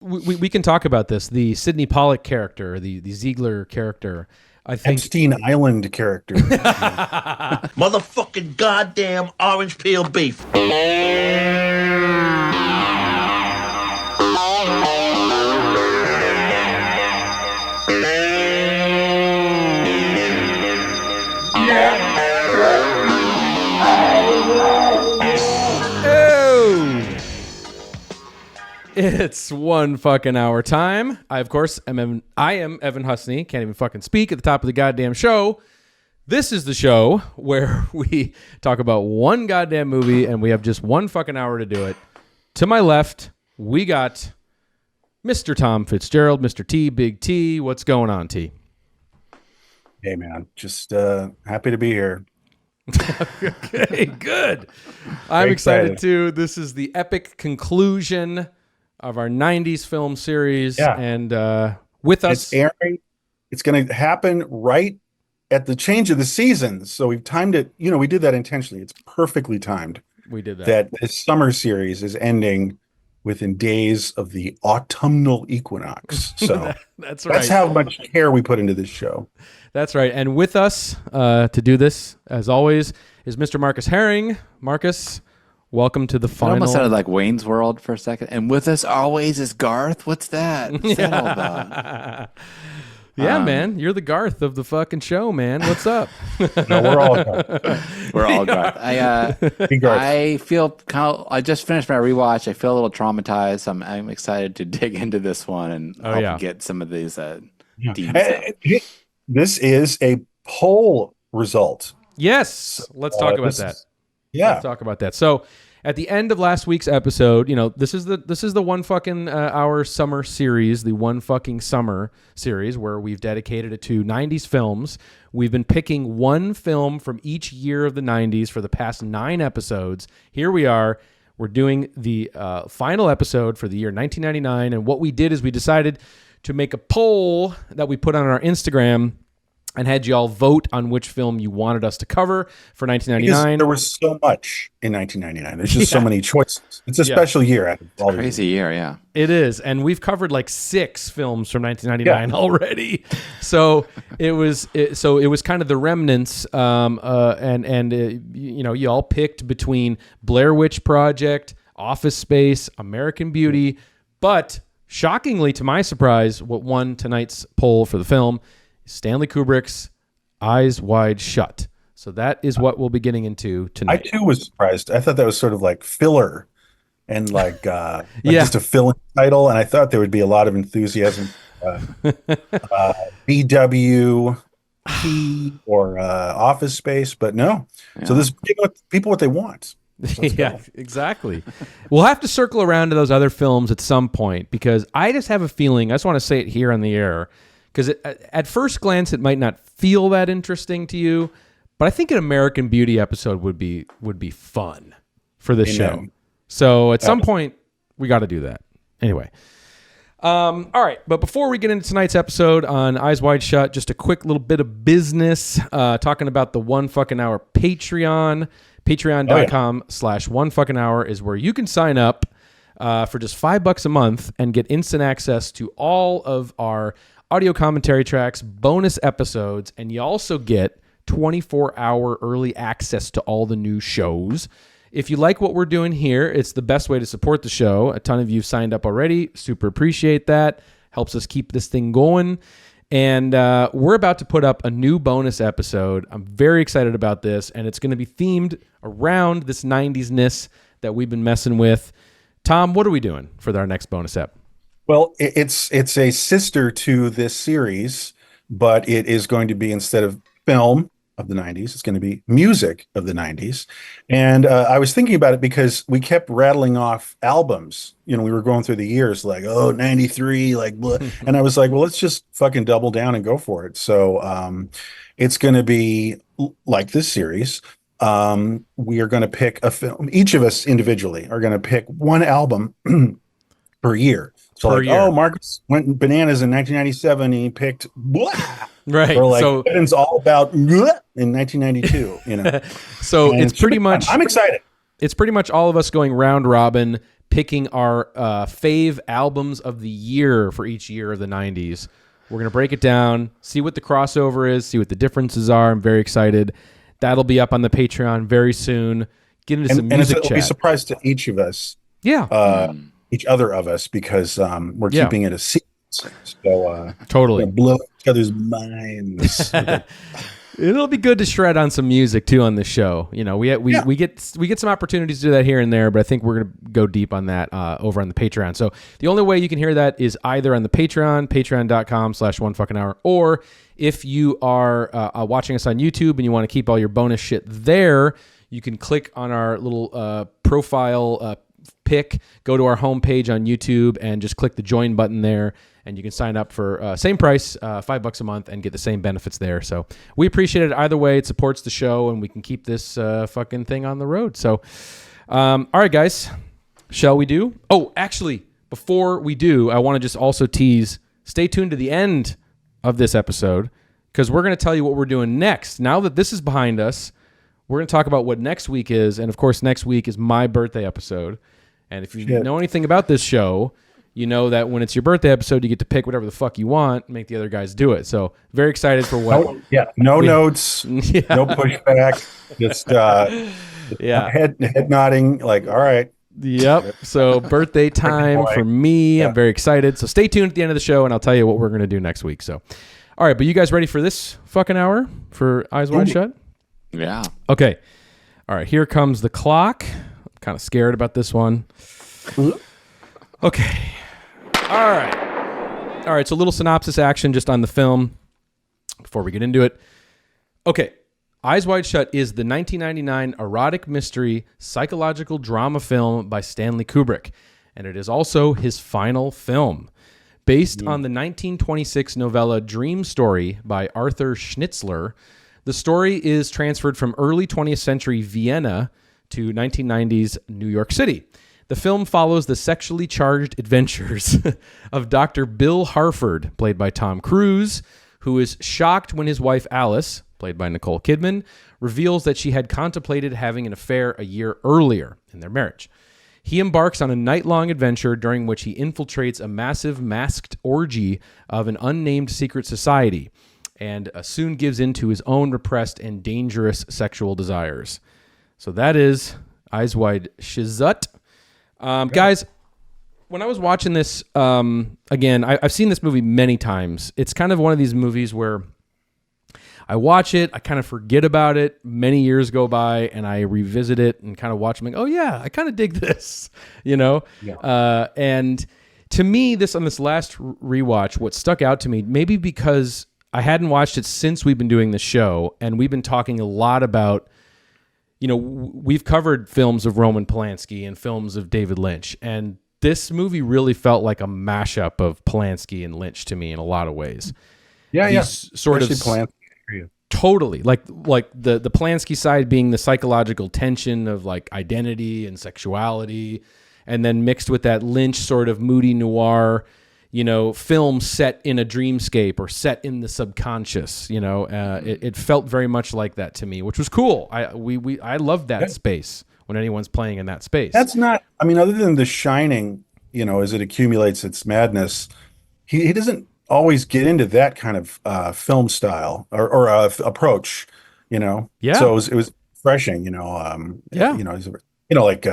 We can talk about this. The Sidney Pollack character, the Ziegler character. I think Epstein Island character. Motherfucking goddamn orange peel beef. It's 1 fucking hour time. I, of course, am Evan Husney. Can't even fucking speak at the top of the goddamn show. This is the show where we talk about one goddamn movie and we have just 1 fucking hour to do it. To my left, we got Mr. Tom Fitzgerald, Mr. T, Big T. What's going on, T? Hey, man. Just happy to be here. Okay, good. I'm excited too. This is the epic conclusion of our 90s film series. Yeah. And with us... It's airing. It's going to happen right at the change of the season. So we've timed it. You know, we did that intentionally. It's perfectly timed. We did that. That this summer series is ending within days of the autumnal equinox. So that's right. That's how much care we put into this show. That's right. And with us to do this, as always, is Mr. Marcus Herring. Marcus, welcome to the final. It almost sounded like Wayne's World for a second. And with us always is Garth. What's that? What's that all about? Yeah, man. You're the Garth of the fucking show, man. What's up? No, we're all Garth. We're all Garth. I feel kind of, I just finished my rewatch. I feel a little traumatized. I'm excited to dig into this one and get some of these deeds out. This is a poll result. Yes. Let's talk about that. Let's talk about that. So at the end of last week's episode, you know, this is the 1 fucking hour summer series, the 1 fucking summer series where we've dedicated it to 90s films. We've been picking 1 film from each year of the 90s for the past 9 episodes. Here we are. We're doing the final episode for the year 1999. And what we did is we decided to make a poll that we put on our Instagram and had you all vote on which film you wanted us to cover for 1999. Because there was so much in 1999. There's just so many choices. It's a special year. Crazy year, yeah. It is. And we've covered like 6 films from 1999 already. So it was kind of the remnants. You know, you all picked between Blair Witch Project, Office Space, American Beauty, but shockingly, to my surprise, what won tonight's poll for the film is Stanley Kubrick's Eyes Wide Shut. So that is what we'll be getting into tonight. I too was surprised. I thought that was sort of like filler and just a fill-in title, and I thought there would be a lot of enthusiasm. BW or Office Space, but no. Yeah. So this is people what they want. Yeah, exactly. We'll have to circle around to those other films at some point because I just have a feeling, I just want to say it here on the air, because at first glance it might not feel that interesting to you, but I think an American Beauty episode would be fun for this show. So at some point we got to do that. Anyway. All right, but before we get into tonight's episode on Eyes Wide Shut, just a quick little bit of business, talking about the 1 fucking hour Patreon. Patreon.com/1 fucking hour is where you can sign up for just $5 a month and get instant access to all of our audio commentary tracks, bonus episodes, and you also get 24-hour early access to all the new shows. If you like what we're doing here, it's the best way to support the show. A ton of you signed up already. Super appreciate that. Helps us keep this thing going. And we're about to put up a new bonus episode. I'm very excited about this, and it's going to be themed around this 90s-ness that we've been messing with. Tom, what are we doing for our next bonus ep? Well, it's a sister to this series, but it is going to be, instead of film of the 90s, it's going to be music of the 90s. And I was thinking about it because we kept rattling off albums. You know, we were going through the years like, 93, like, blah. And I was like, well, let's just fucking double down and go for it. So it's going to be like this series. We are going to pick a film. Each of us individually are going to pick 1 album per year. So Marcus went bananas in 1997. He picked blah. Right. Or like Evan's all about blah in 1992. You know. So it's pretty much. I'm excited. It's pretty much all of us going round robin, picking our fave albums of the year for each year of the 90s. We're going to break it down, see what the crossover is, see what the differences are. I'm very excited. That'll be up on the Patreon very soon. Get into some music chat. It'll be a surprise to each of us. Yeah. Each other of us, because we're keeping it a secret. So totally blow each other's minds. It'll be good to shred on some music too on the show. You know, we get some opportunities to do that here and there, but I think we're gonna go deep on that over on the Patreon. So the only way you can hear that is either on the Patreon, patreon.com/onefuckinghour, or if you are watching us on YouTube and you want to keep all your bonus shit there, you can click on our little profile pick, go to our homepage on YouTube, and just click the join button there, and you can sign up for same price, $5 a month, and get the same benefits there. So we appreciate it either way. It supports the show, and we can keep this fucking thing on the road. So, all right, guys, shall we do? Oh, actually, before we do, I want to just also tease, stay tuned to the end of this episode, because we're going to tell you what we're doing next. Now that this is behind us, we're going to talk about what next week is, and of course, next week is my birthday episode. And if you know anything about this show, you know that when it's your birthday episode, you get to pick whatever the fuck you want and make the other guys do it. So very excited for what. No notes, no pushback, just head nodding, like, all right. Yep. So birthday time for me. I'm very excited. So stay tuned at the end of the show, and I'll tell you what we're going to do next week. So, all right, but you guys ready for this fucking hour for Eyes Wide Shut? Yeah. Okay. All right, here comes the clock. I'm kind of scared about this one. Okay. All right, so a little synopsis action just on the film before we get into it. Okay, Eyes Wide Shut is the 1999 erotic mystery psychological drama film by Stanley Kubrick, and it is also his final film. Based on the 1926 novella Dream Story by Arthur Schnitzler, the story is transferred from early 20th century Vienna to 1990s New York City. The film follows the sexually charged adventures of Dr. Bill Harford, played by Tom Cruise, who is shocked when his wife Alice, played by Nicole Kidman, reveals that she had contemplated having an affair a year earlier in their marriage. He embarks on a night-long adventure during which he infiltrates a massive masked orgy of an unnamed secret society and soon gives in to his own repressed and dangerous sexual desires. So that is Eyes Wide Shut. Guys, when I was watching this, again, I've seen this movie many times. It's kind of one of these movies where I watch it, I kind of forget about it, many years go by, and I revisit it and kind of watch it and go, oh yeah, I kind of dig this, you know? Yeah. And to me, on this last rewatch, what stuck out to me, maybe because I hadn't watched it since we've been doing the show, and we've been talking a lot about, you know, we've covered films of Roman Polanski and films of David Lynch, and this movie really felt like a mashup of Polanski and Lynch to me in a lot of ways. Yeah, sort of Polanski. Totally, like the Polanski side being the psychological tension of like identity and sexuality, and then mixed with that Lynch sort of moody noir, you know, film set in a dreamscape or set in the subconscious. You know, it felt very much like that to me, which was cool. I love that space when anyone's playing in that space. That's not, I mean, other than The Shining, you know, as it accumulates its madness, he doesn't always get into that kind of film style or approach, you know. Yeah. So it was refreshing, you know. You know, like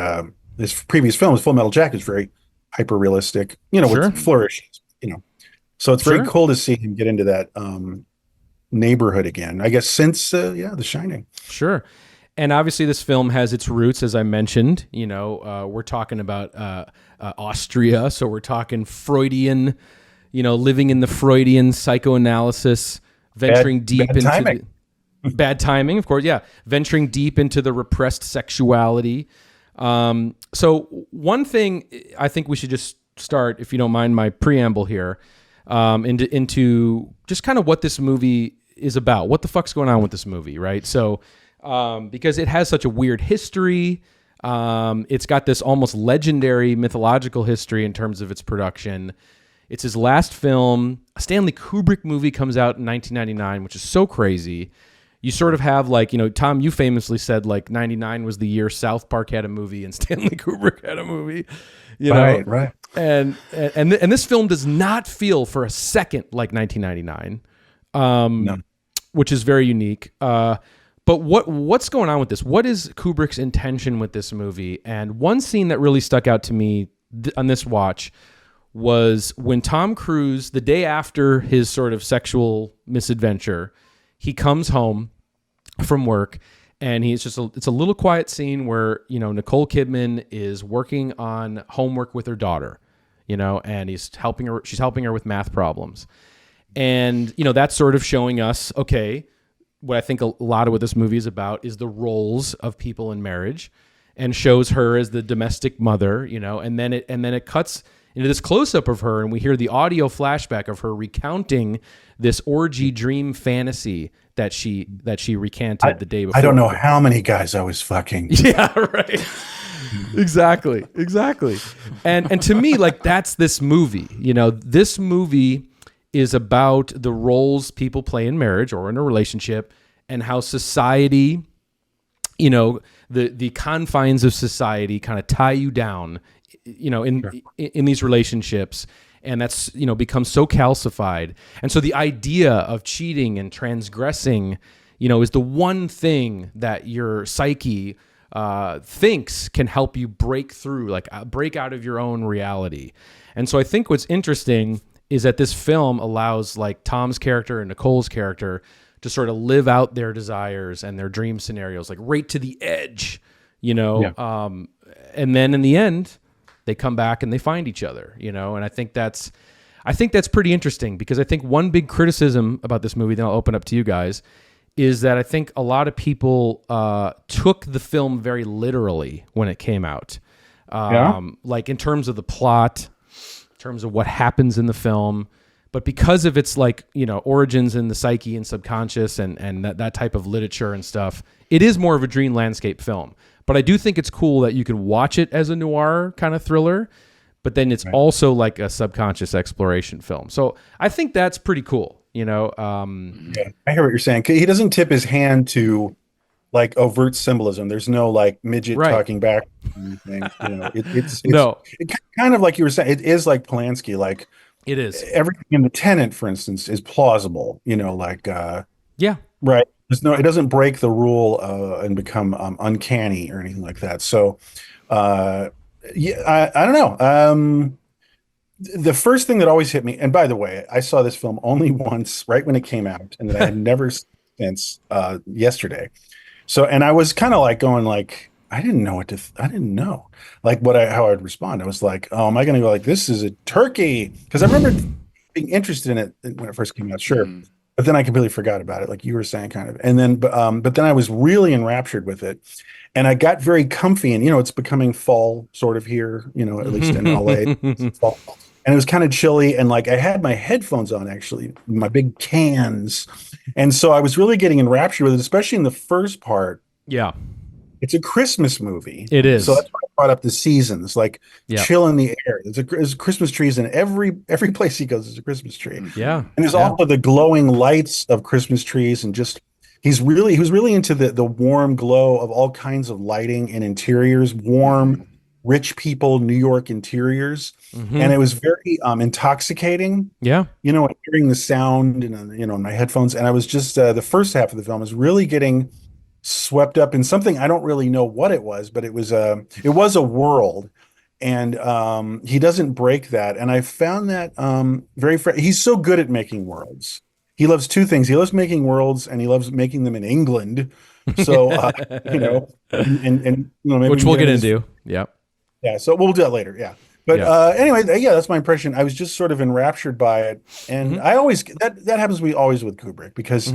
his previous films, Full Metal Jacket is very hyper realistic, you know, with flourishes, you know. So it's very cool to see him get into that neighborhood again, I guess, since The Shining. Sure. And obviously this film has its roots, as I mentioned. You know, we're talking about Austria, so we're talking Freudian, you know, living in the Freudian psychoanalysis, venturing deep into timing. Bad timing, of course, yeah. Venturing deep into the repressed sexuality. So one thing I think we should just start, if you don't mind my preamble here, into just kind of what this movie is about. What the fuck's going on with this movie, right? So, because it has such a weird history, it's got this almost legendary mythological history in terms of its production. It's his last film. A Stanley Kubrick movie comes out in 1999, which is so crazy. you sort of have like, Tom, you famously said like 99 was the year South Park had a movie and Stanley Kubrick had a movie, Right. And this film does not feel for a second like 1999, No. which is very unique. But what's going on with this? What is Kubrick's intention with this movie? And one scene that really stuck out to me on this watch was when Tom Cruise, the day after his sort of sexual misadventure, he comes home from work, and it's a little quiet scene where, Nicole Kidman is working on homework with her daughter, and she's helping her with math problems. And, that's sort of showing us, okay, what I think a lot of what this movie is about is the roles of people in marriage, and shows her as the domestic mother, and then it cuts into this close-up of her, and we hear the audio flashback of her recounting this orgy dream fantasy that she recanted the day before. I don't know how many guys I was fucking. Yeah, right. Exactly. And to me, like, that's this movie. This movie is about the roles people play in marriage or in a relationship, and how society, the confines of society kind of tie you down, in these relationships, and that's becomes so calcified. And so the idea of cheating and transgressing, is the one thing that your psyche thinks can help you break through, like break out of your own reality. And so I think what's interesting is that this film allows like Tom's character and Nicole's character to sort of live out their desires and their dream scenarios, like right to the edge, and then in the end, they come back and they find each other, and I think that's pretty interesting, because I think one big criticism about this movie, then I'll open up to you guys, is that I think a lot of people took the film very literally when it came out. Like in terms of the plot, in terms of what happens in the film, but because of its like, origins in the psyche and subconscious and that type of literature and stuff, it is more of a dream landscape film. But I do think it's cool that you can watch it as a noir kind of thriller, but then it's also like a subconscious exploration film. So I think that's pretty cool, I hear what you're saying. He doesn't tip his hand to like overt symbolism. There's no like midget talking back. It's kind of like you were saying. It is like Polanski. Like it is. Everything in The Tenant, for instance, is plausible. Right. It doesn't break the rule and become uncanny or anything like that. So, I don't know. The first thing that always hit me, and by the way, I saw this film only once, right when it came out, and then I had never since yesterday. So, and I was kind of like going like, I didn't know like how I'd respond. I was like, oh, am I going to go like, this is a turkey? Because I remember being interested in it when it first came out. Sure. But then I completely forgot about it, like you were saying, kind of. And then, but then I was really enraptured with it, and I got very comfy. And it's becoming fall, sort of here, at least in LA. Fall. And it was kind of chilly, and like I had my headphones on, actually, my big cans, and so I was really getting enraptured with it, especially in the first part. Yeah. It's a Christmas movie. It is. So that's why I brought up the seasons, like chill in the air. There's Christmas trees in every place he goes. There's a Christmas tree. Yeah. And there's also the glowing lights of Christmas trees, and just he was really into the warm glow of all kinds of lighting and interiors, warm, rich people, New York interiors, and it was very intoxicating. Yeah. Hearing the sound in my headphones, and I was just the first half of the film was really getting swept up in something. I don't really know what it was, but it was a world, and he doesn't break that. And I found that he's so good at making worlds. He loves two things. He loves making worlds, and he loves making them in England. So maybe which we'll get into. Yeah. So we'll do that later. Yeah. But anyway, that's my impression. I was just sort of enraptured by it, and I always that happens to me always with Kubrick, because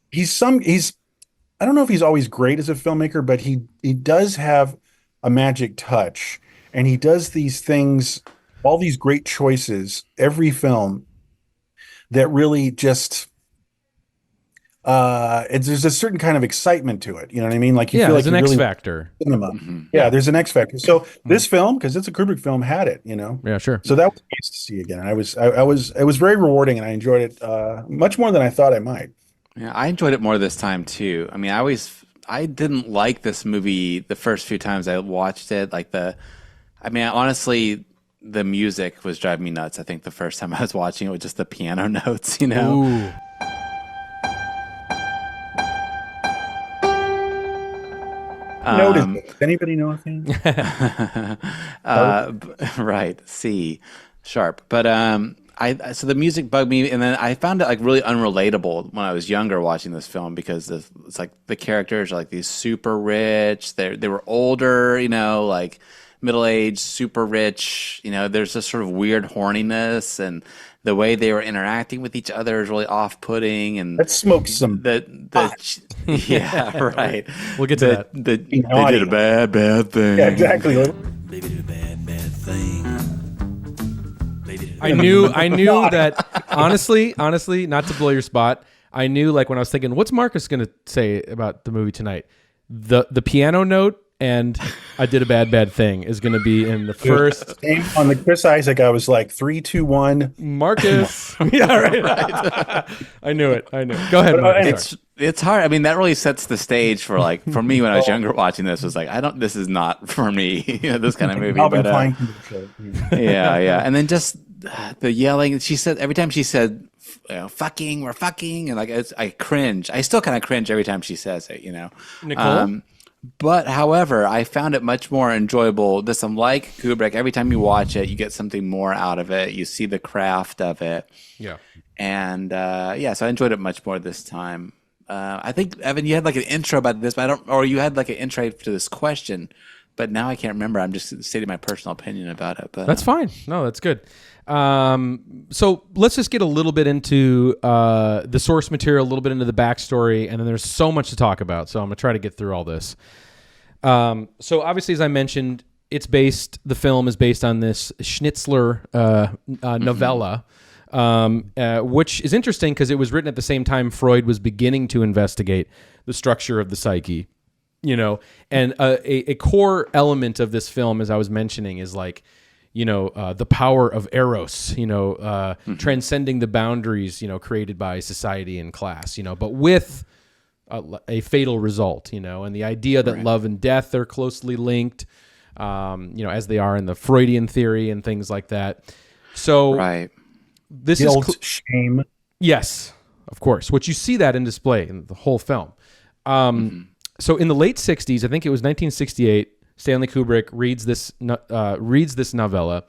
he's I don't know if he's always great as a filmmaker, but he does have a magic touch, and he does these things, all these great choices, every film, that really just there's a certain kind of excitement to it. You know what I mean? Like you feel like there's an X factor. Yeah, there's an X factor. So this film, because it's a Kubrick film, had it. Yeah, sure. So that was nice to see again, and it was very rewarding, and I enjoyed it much more than I thought I might. Yeah, I enjoyed it more this time too. I mean, I didn't like this movie the first few times I watched it. Honestly, the music was driving me nuts. I think the first time I was watching it with just the piano notes, Ooh. Noted. Does anybody know anything? Right, C sharp. But so the music bugged me, and then I found it like really unrelatable when I was younger watching this film because it's like the characters are like these super rich. They were older, like middle-aged, super rich. There's this sort of weird horniness, and the way they were interacting with each other is really off-putting. And let's smoke some. Yeah, right. We'll get to that. They did a bad thing. Yeah, exactly. They did a bad thing. I knew that honestly, not to blow your spot, I knew like when I was thinking, what's Marcus going to say about the movie tonight? The piano note and I did a bad thing is going to be in the first. On the Chris Isaac, I was like 3, 2, 1. Marcus. Yeah, right. I knew it. Go ahead, Marcus. It's hard. I mean, that really sets the stage for like for me when I was younger watching this was like this is not for me, this kind of movie. Yeah. And then just the yelling. She said every time she said, "fucking," we're fucking, and like I cringe. I still kind of cringe every time she says it. Nicole. But however, I found it much more enjoyable. This, unlike Kubrick, every time you watch it, you get something more out of it. You see the craft of it. Yeah. And so I enjoyed it much more this time. I think, Evan, you had like an intro about this, or you had like an intro to this question, but now I can't remember. I'm just stating my personal opinion about it. But that's fine. No, that's good. So let's just get a little bit into the source material, a little bit into the backstory, and then there's so much to talk about. So I'm gonna try to get through all this. So obviously, as I mentioned, the film is based on this Schnitzler novella, which is interesting because it was written at the same time Freud was beginning to investigate the structure of the psyche, and a core element of this film, as I was mentioning, is like, the power of eros, transcending the boundaries, created by society and class, but with a fatal result, and the idea that love and death are closely linked, as they are in the Freudian theory and things like that. So this guilt, shame. Yes, of course, which you see that in display in the whole film. So in the late 60s, I think it was 1968, Stanley Kubrick reads this novella,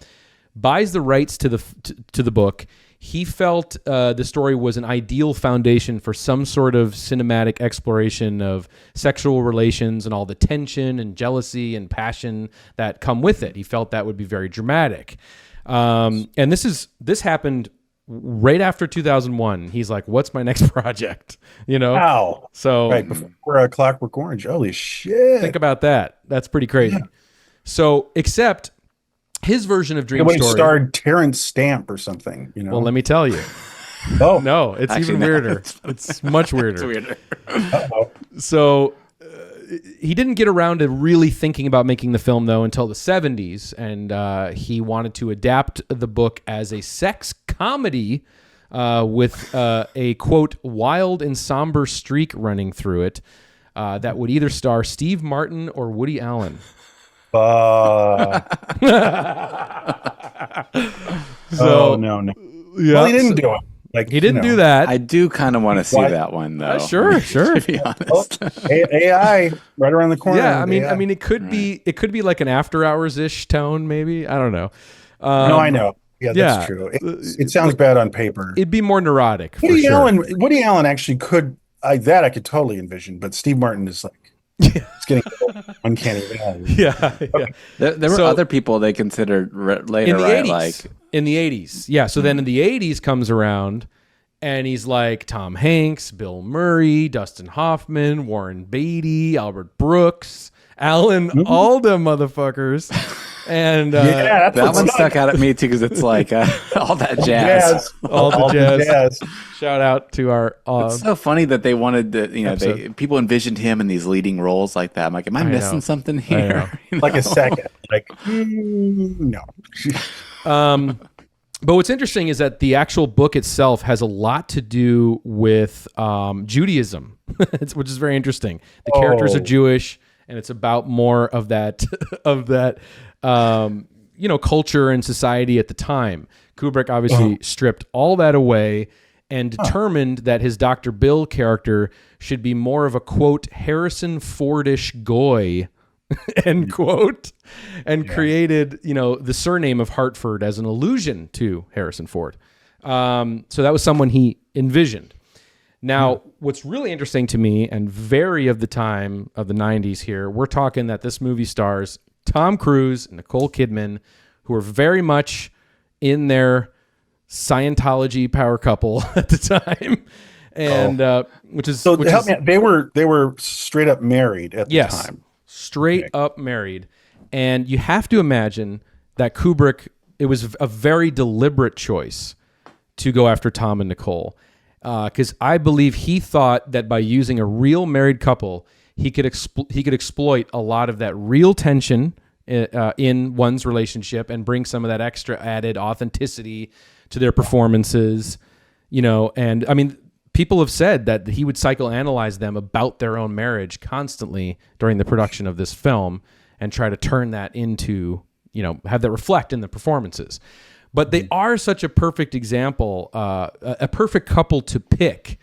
buys the rights to the book. He felt the story was an ideal foundation for some sort of cinematic exploration of sexual relations and all the tension and jealousy and passion that come with it. He felt that would be very dramatic. And this happened right after 2001. He's like, what's my next project? Wow. So right before Clockwork Orange. Holy shit. Think about that. That's pretty crazy. Yeah. So, except his version of Dream Story. It would have starred Terrence Stamp or something, Well, let me tell you. Oh. No, it's actually, even weirder. It's much weirder. It's weirder. So, he didn't get around to really thinking about making the film, though, until the 70s. And he wanted to adapt the book as a sex comedy with a, quote, wild and somber streak running through it that would either star Steve Martin or Woody Allen. No. Yeah, well, he didn't do it. Like, he didn't do that. I do kind of want to see that one, though. Sure. To be honest. AI right around the corner. Yeah, I mean, it could be like an After Hours ish tone, maybe. I don't know. No, I know. Yeah, that's true. It sounds bad on paper. It'd be more neurotic. Woody Allen actually could. I could totally envision, but Steve Martin is like, it's getting uncanny valley. Yeah. There were other people they considered later, in the right? 80s. Like in the 80s, yeah. So then in the 80s comes around, and he's like Tom Hanks, Bill Murray, Dustin Hoffman, Warren Beatty, Albert Brooks, Alan Alda, motherfuckers. And that one stuck out at me too because it's like all that jazz. All the jazz. Shout out to our. It's so funny that they wanted to, people envisioned him in these leading roles like that. I'm like, am I missing something here? Like a second, like no. But what's interesting is that the actual book itself has a lot to do with Judaism, which is very interesting. The characters are Jewish, and it's about more of that culture and society at the time. Kubrick obviously stripped all that away and determined that his Dr. Bill character should be more of a, quote, Harrison Fordish goy, end quote, and created, the surname of Hartford as an allusion to Harrison Ford. So that was someone he envisioned. Now, what's really interesting to me, and very of the time of the 90s here, we're talking that this movie stars Tom Cruise and Nicole Kidman, who are very much in their Scientology power couple at the time. And which is... So help me out. They were straight up married at the time. Straight up married. And you have to imagine that Kubrick, it was a very deliberate choice to go after Tom and Nicole. Because I believe he thought that by using a real married couple, he could exploit a lot of that real tension in one's relationship and bring some of that extra added authenticity to their performances. And I mean, people have said that he would psychoanalyze them about their own marriage constantly during the production of this film and try to turn that into, have that reflect in the performances. But they are such a perfect example, a perfect couple to pick,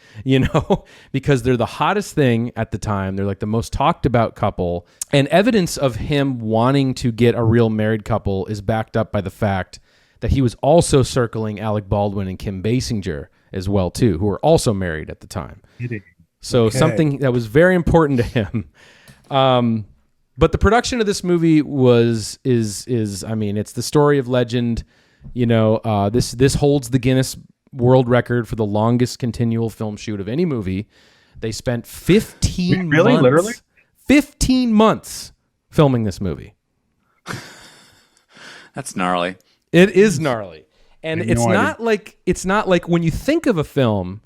because they're the hottest thing at the time. They're like the most talked about couple. And evidence of him wanting to get a real married couple is backed up by the fact that he was also circling Alec Baldwin and Kim Basinger as well, too, who were also married at the time. So something that was very important to him. But the production of this movie is it's the story of legend. This holds the Guinness World Record for the longest continual film shoot of any movie. They spent 15 months. Literally? 15 months filming this movie. That's gnarly. It is gnarly. And it's not like when you think of a film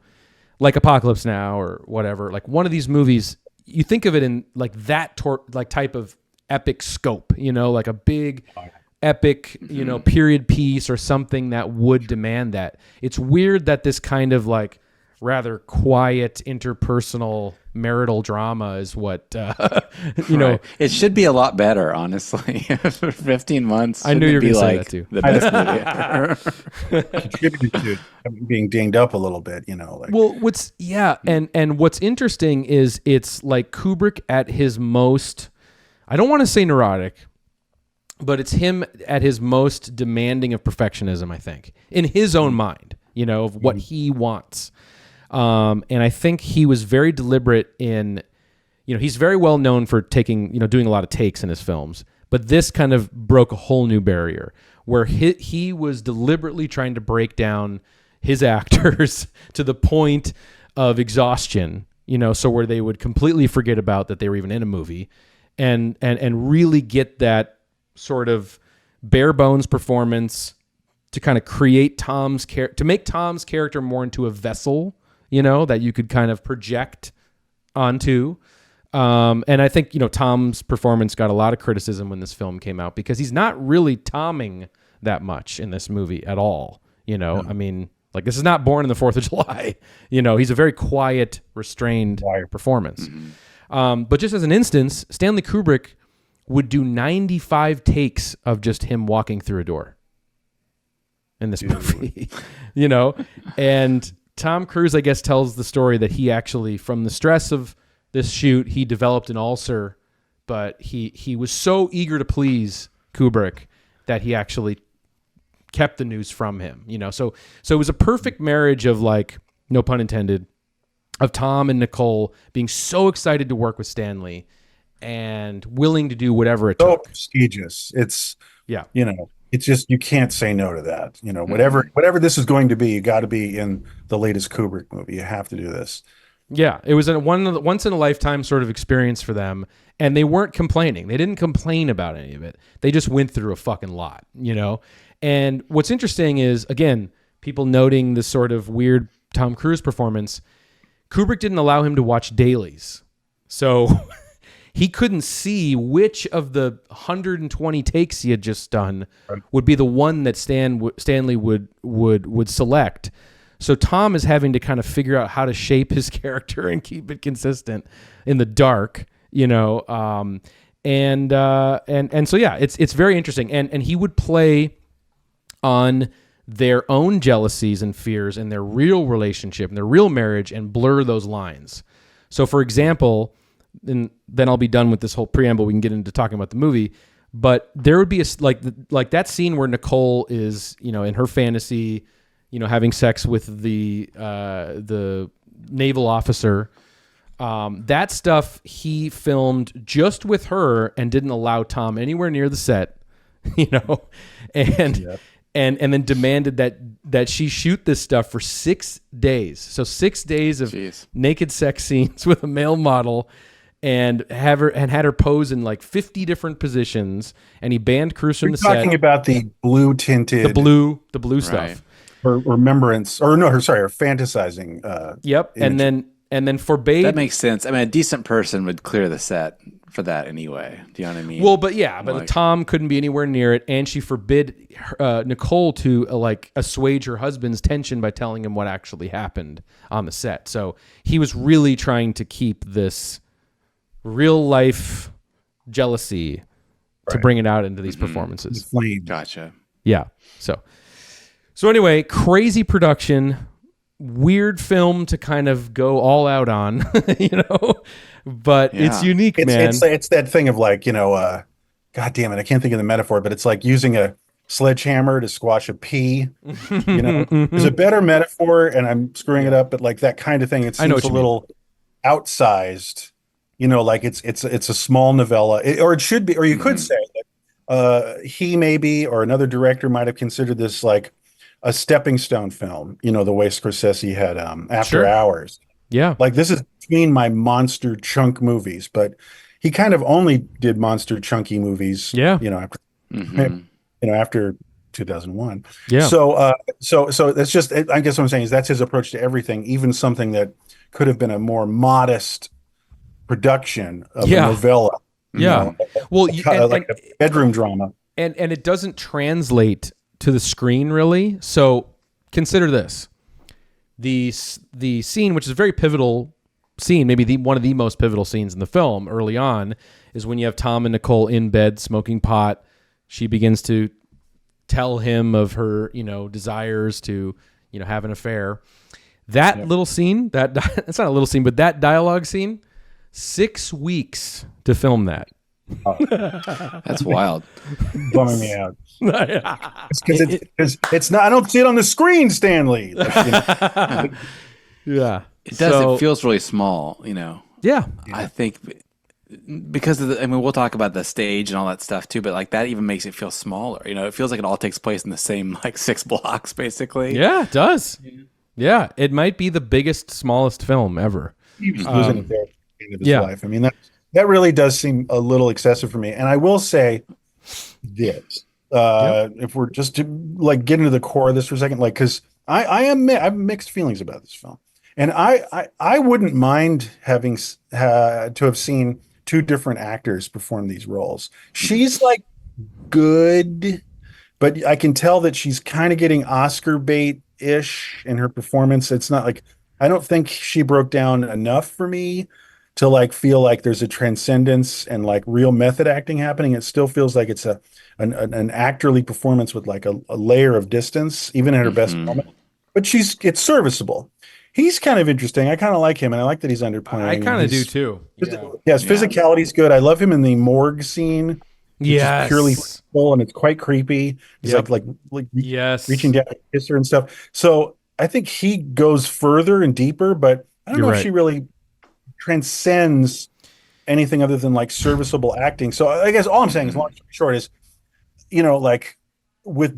like Apocalypse Now or whatever, like one of these movies, you think of it in like that type of epic scope, like a big epic, period piece or something that would demand that. It's weird that this kind of like rather quiet interpersonal marital drama is what Right. It should be a lot better, honestly. For 15 months, I knew you were going to say that too. The best movie ever. Contributed to being dinged up a little bit, Well, and what's interesting is it's like Kubrick at his most, I don't want to say neurotic, but it's him at his most demanding of perfectionism, I think, in his own mind, of what he wants. And I think he was very deliberate in, he's very well known for doing a lot of takes in his films, but this kind of broke a whole new barrier where he was deliberately trying to break down his actors to the point of exhaustion, so where they would completely forget about that they were even in a movie and really get that sort of bare bones performance to kind of create to make Tom's character more into a vessel, that you could kind of project onto. And I think, Tom's performance got a lot of criticism when this film came out because he's not really Tomming that much in this movie at all. I mean, like this is not Born on the 4th of July. He's a very quiet, restrained performance. But just as an instance, Stanley Kubrick would do 95 takes of just him walking through a door in this movie, and Tom Cruise, I guess, tells the story that he actually, from the stress of this shoot, he developed an ulcer, but he was so eager to please Kubrick that he actually kept the news from him, so it was a perfect marriage of, like, no pun intended, of Tom and Nicole being so excited to work with Stanley and willing to do whatever it took. So prestigious. It's it's just, you can't say no to that. Whatever this is going to be, you got to be in the latest Kubrick movie. You have to do this. Yeah, it was once in a lifetime sort of experience for them, and they weren't complaining. They didn't complain about any of it. They just went through a fucking lot, And what's interesting is, again, people noting this sort of weird Tom Cruise performance. Kubrick didn't allow him to watch dailies, so he couldn't see which of the 120 takes he had just done would be the one that Stanley would select. So Tom is having to kind of figure out how to shape his character and keep it consistent in the dark, you know. And so yeah, it's very interesting. And he would play on their own jealousies and fears and their real relationship and their real marriage and blur those lines. So for example, and then I'll be done with this whole preamble. We can get into talking about the movie, but there would be like that scene where Nicole is, you know, in her fantasy, you know, having sex with the naval officer. That stuff he filmed just with her and didn't allow Tom anywhere near the set, you know, and then demanded that she shoot this stuff for 6 days. So 6 days of naked sex scenes with a male model, and had her pose in like 50 different positions. And he banned Cruise from the set. Talking about the blue tinted, the blue stuff, or remembrance, or no, sorry, or fantasizing. Yep, imagery. And then forbade. That makes sense. I mean, a decent person would clear the set for that anyway. Do you know what I mean? Well, but Tom couldn't be anywhere near it, and she forbid Nicole to assuage her husband's tension by telling him what actually happened on the set. So he was really trying to keep this real life jealousy to bring it out into these performances. Gotcha. Yeah. So anyway, crazy production. Weird film to kind of go all out on, you know, but it's unique, man. It's that thing of like, you know, God damn it, I can't think of the metaphor, but it's like using a sledgehammer to squash a pea. You know, there's a better metaphor, and I'm screwing it up, but like that kind of thing. It seems a little outsized. You know, like it's a small novella, or it should be, or you could say that he maybe or another director might have considered this like a stepping stone film, you know, the way Scorsese had After Hours. Yeah. Like this is between my monster chunk movies, but he kind of only did monster chunky movies, you know, after 2001. Yeah. So that's just, I guess what I'm saying is that's his approach to everything, even something that could have been a more modest production of a novella. Yeah. Well, like a bedroom drama. And it doesn't translate to the screen really. So consider this: the scene, which is a very pivotal scene, maybe one of the most pivotal scenes in the film early on, is when you have Tom and Nicole in bed smoking pot. She begins to tell him of her, you know, desires to, you know, have an affair. That little scene, it's not a little scene, but that dialogue scene, 6 weeks to film that. Oh. That's wild. Bumming me out. It's it's not. I don't see it on the screen, Stanley. Like, you know. Yeah, it does. It feels really small, you know. Yeah, I think because of I mean, we'll talk about the stage and all that stuff too, but like that even makes it feel smaller. You know, it feels like it all takes place in the same like 6 blocks, basically. Yeah, it does. Yeah, it might be the smallest film ever. He was losing it there at the end of his life. I mean, that really does seem a little excessive for me. And I will say this, if we're just to like get into the core of this for a second, like, cause I have mixed feelings about this film, and I wouldn't mind having to have seen 2 different actors perform these roles. She's like good, but I can tell that she's kind of getting Oscar bait-ish in her performance. It's not like, I don't think she broke down enough for me to like feel like there's a transcendence and like real method acting happening. It still feels like it's an actorly performance with like a layer of distance, even at her best moment. But it's serviceable. He's kind of interesting. I kind of like him, and I like that he's underplaying. I kind of do too. His physicality's good. I love him in the morgue scene. Yes, purely physical, and it's quite creepy. He's like reaching down to kiss her and stuff. So I think he goes further and deeper, but I don't know if she really transcends anything other than like serviceable acting. So I guess all I'm saying is, long story short, is, you know, like with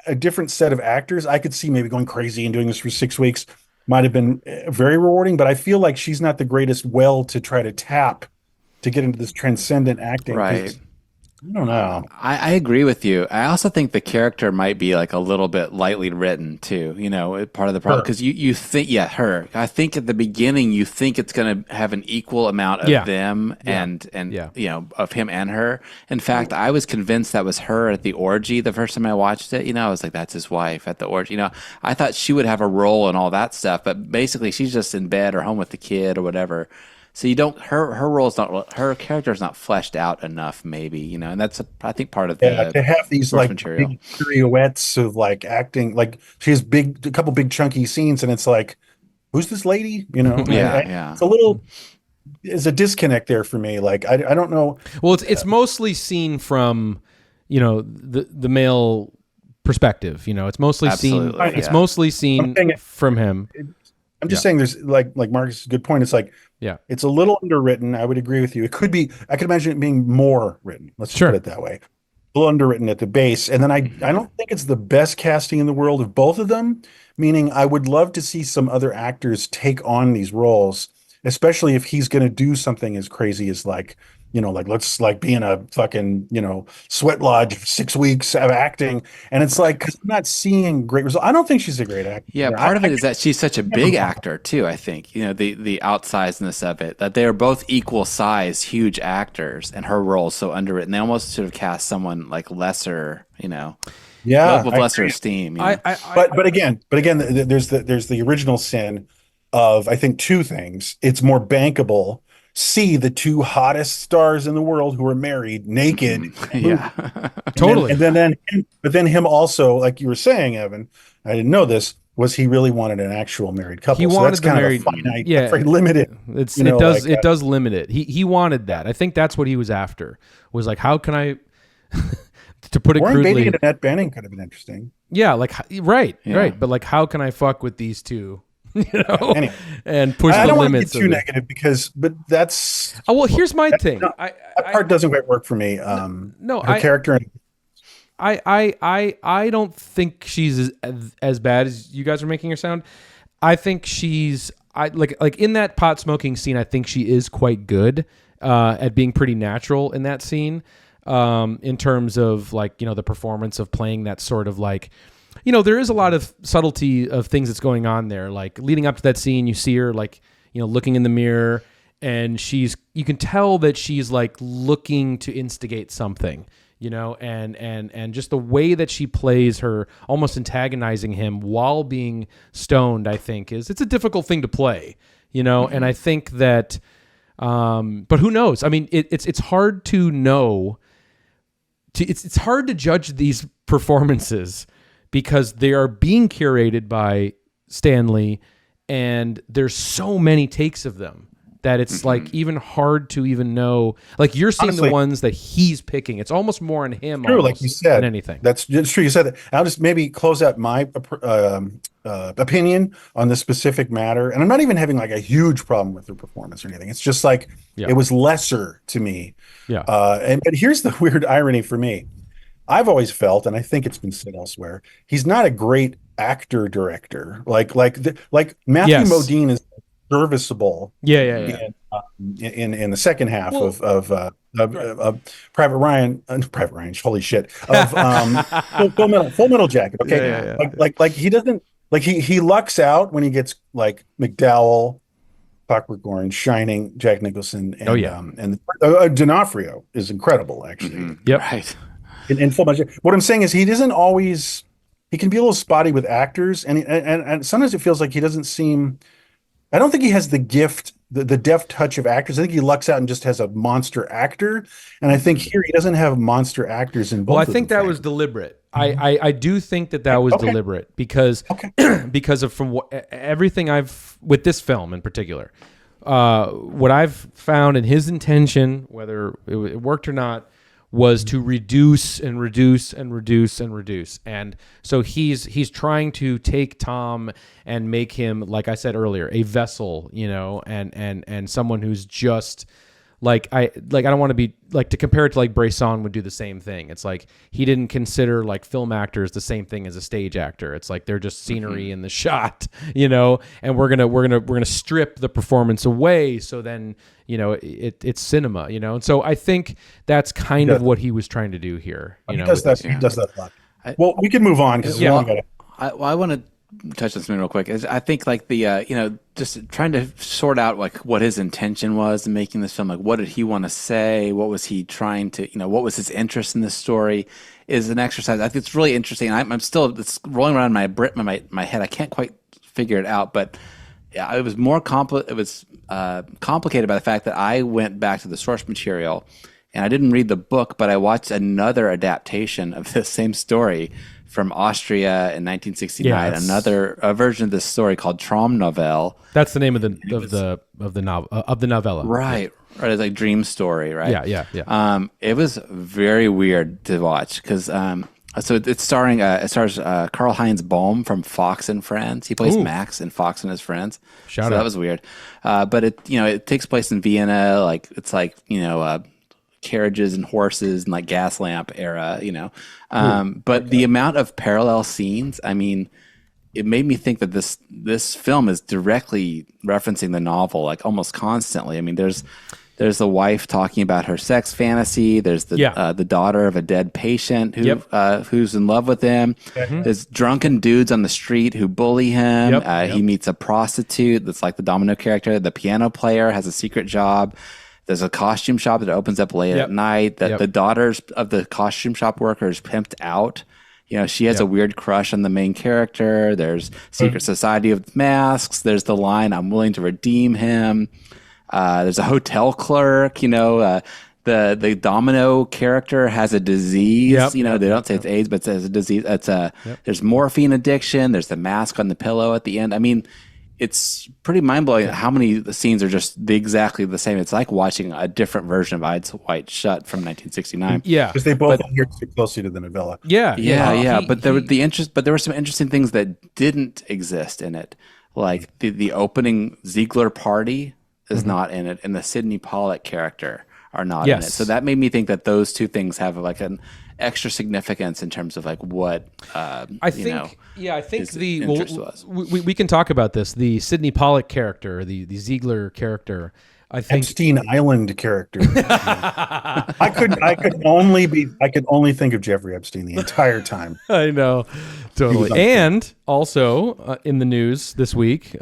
a different set of actors, I could see maybe going crazy and doing this for 6 weeks might have been very rewarding, but I feel like she's not the greatest well to try to tap to get into this transcendent acting. Right. I don't know. I agree with you. I also think the character might be like a little bit lightly written too. Part of the problem Her. because you think, yeah, her. I think at the beginning you think it's going to have an equal amount of them and Yeah. of him and her. In fact, I was convinced that was her at the orgy the first time I watched it. I was like, that's his wife at the orgy. I thought she would have a role and all that stuff, but basically she's just in bed or home with the kid or whatever. So you don't her character is not fleshed out enough, maybe, and that's I think part of the To have these source like material. big pirouettes of like acting, like she has a couple big chunky scenes, and it's like, who's this lady? Yeah. It's there's a disconnect there for me. Like I don't know. Well, it's mostly seen from, the male perspective. It's mostly Absolutely, seen. It's yeah. mostly seen from him. I'm just saying there's like Marcus' good point. It's like, Yeah. it's a little underwritten. I would agree with you. It could be, I could imagine it being more written. Let's just Sure. put it that way. A little underwritten at the base. And then I don't think it's the best casting in the world of both of them, meaning I would love to see some other actors take on these roles, especially if he's going to do something as crazy as like, let's like be in a fucking, sweat lodge for 6 weeks of acting. And it's like, because I'm not seeing great results. I don't think she's a great actor. Yeah, part of it is that she's such a big actor too. I think the outsizedness of it, that they are both equal size, huge actors, and her role is so underwritten. They almost sort of cast someone like lesser, Yeah. with lesser esteem. But again, there's the original sin of, I think, two things. It's more bankable. See the two hottest stars in the world who are married naked. Yeah, Totally. But then him also, like you were saying, Evan, I didn't know this, was he really wanted an actual married couple. He So wanted that's the kind married, of a finite, yeah, very limited. It does limit it. He wanted that. I think that's what he was after. Was like, how can I, to put it Warren Beatty crudely, and Annette Bening could have been interesting. yeah, like right, Yeah. right. But like, how can I fuck with these two, Anyway. and push I the don't want to limits get too of it. negative but that's Oh well, here's my thing. that part doesn't quite work for me. No, her character. I don't think she's as bad as you guys are making her sound. I think she's like in that pot smoking scene. I think she is quite good at being pretty natural in that scene. In terms of like the performance of playing that sort of like, there is a lot of subtlety of things that's going on there. Like leading up to that scene, you see her like looking in the mirror, and you can tell that she's like looking to instigate something. And just the way that she plays her, almost antagonizing him while being stoned, I think it's a difficult thing to play, and I think that, but who knows? I mean, it's hard to know, it's hard to judge these performances because they are being curated by Stanley, and there's so many takes of them that it's like even hard to even know. Like you're seeing Honestly, the ones that he's picking. It's almost more on him, true, like you said, than anything. That's true. You said that. I'll just maybe close out my opinion on this specific matter, and I'm not even having like a huge problem with her performance or anything. It's just like it was lesser to me. Yeah. But here's the weird irony for me. I've always felt, and I think it's been said elsewhere, he's not a great actor director. Like Matthew Modine is serviceable. Yeah. In the second half of Private Ryan. Private Ryan. Holy shit. Of Full Metal Jacket. Okay. Yeah. Like he doesn't, like he lucks out when he gets like McDowell, Clockwork Orange, Shining, Jack Nicholson, and and D'Onofrio is incredible actually. Mm-hmm. Yep. Right. In Full Metal Jacket. What I'm saying is he doesn't always. He can be a little spotty with actors, and sometimes it feels like he doesn't seem. I don't think he has the gift, the deft touch of actors. I think he lucks out and just has a monster actor. And I think here he doesn't have monster actors in both. Well, I think that was deliberate. I do think that was deliberate because of everything I've with this film in particular, what I've found in his intention, whether it worked or not, was to reduce and reduce and reduce and reduce. And so he's trying to take Tom and make him, like I said earlier, a vessel, and someone who's just I don't want to be like, to compare it to like Bresson would do the same thing. It's like he didn't consider like film actors the same thing as a stage actor. It's like they're just scenery in the shot, and we're gonna strip the performance away. So then it's cinema, and so I think that's kind of what he was trying to do here. He does that. He does that a lot. Well, we can move on because I want to touch on something real quick. I think like the just trying to sort out like what his intention was in making this film. Like, what did he want to say? What was he trying to what was his interest in this story? Is an exercise. I think it's really interesting. I'm still, it's rolling around in my head. I can't quite figure it out, but yeah, it was more complicated by the fact that I went back to the source material and I didn't read the book, but I watched another adaptation of the same story from Austria in 1969. Yes. Another version of this story called Traumnovelle. That's the name of the novella. Right. Right. It's like dream story, right? Yeah. It was very weird to watch because so it stars Karl-Heinz Bohm from Fox and Friends. He plays Max in Fox and His Friends. Shout out. That was weird. But it takes place in Vienna. Like it's like carriages and horses and like gas lamp era. But the amount of parallel scenes, I mean, it made me think that this film is directly referencing the novel like almost constantly. I mean, there's the wife talking about her sex fantasy. There's the daughter of a dead patient who's in love with him. There's drunken dudes on the street who bully him. He meets a prostitute that's like the Domino character. The piano player has a secret job. There's a costume shop that opens up late at night. That the daughters of the costume shop workers pimped out. She has a weird crush on the main character. There's Secret Society of Masks. There's the line, "I'm willing to redeem him." There's a hotel clerk. The Domino character has a disease. They don't say it's AIDS, but it says a disease. There's morphine addiction. There's the mask on the pillow at the end. I mean, it's pretty mind-blowing how many the scenes are just exactly the same. It's like watching a different version of Eyes Wide Shut from 1969. Yeah, because they both adhere too closely to the novella. But there were some interesting things that didn't exist in it, like the opening Ziegler party is not in it, and the Sidney Pollack character are not in it. So that made me think that those two things have like an extra significance in terms of like what I think interest was. We can talk about this. The Sidney Pollack character, the Ziegler character, I think Epstein Island character. I could only think of Jeffrey Epstein the entire time. I know, totally. And also in the news this week,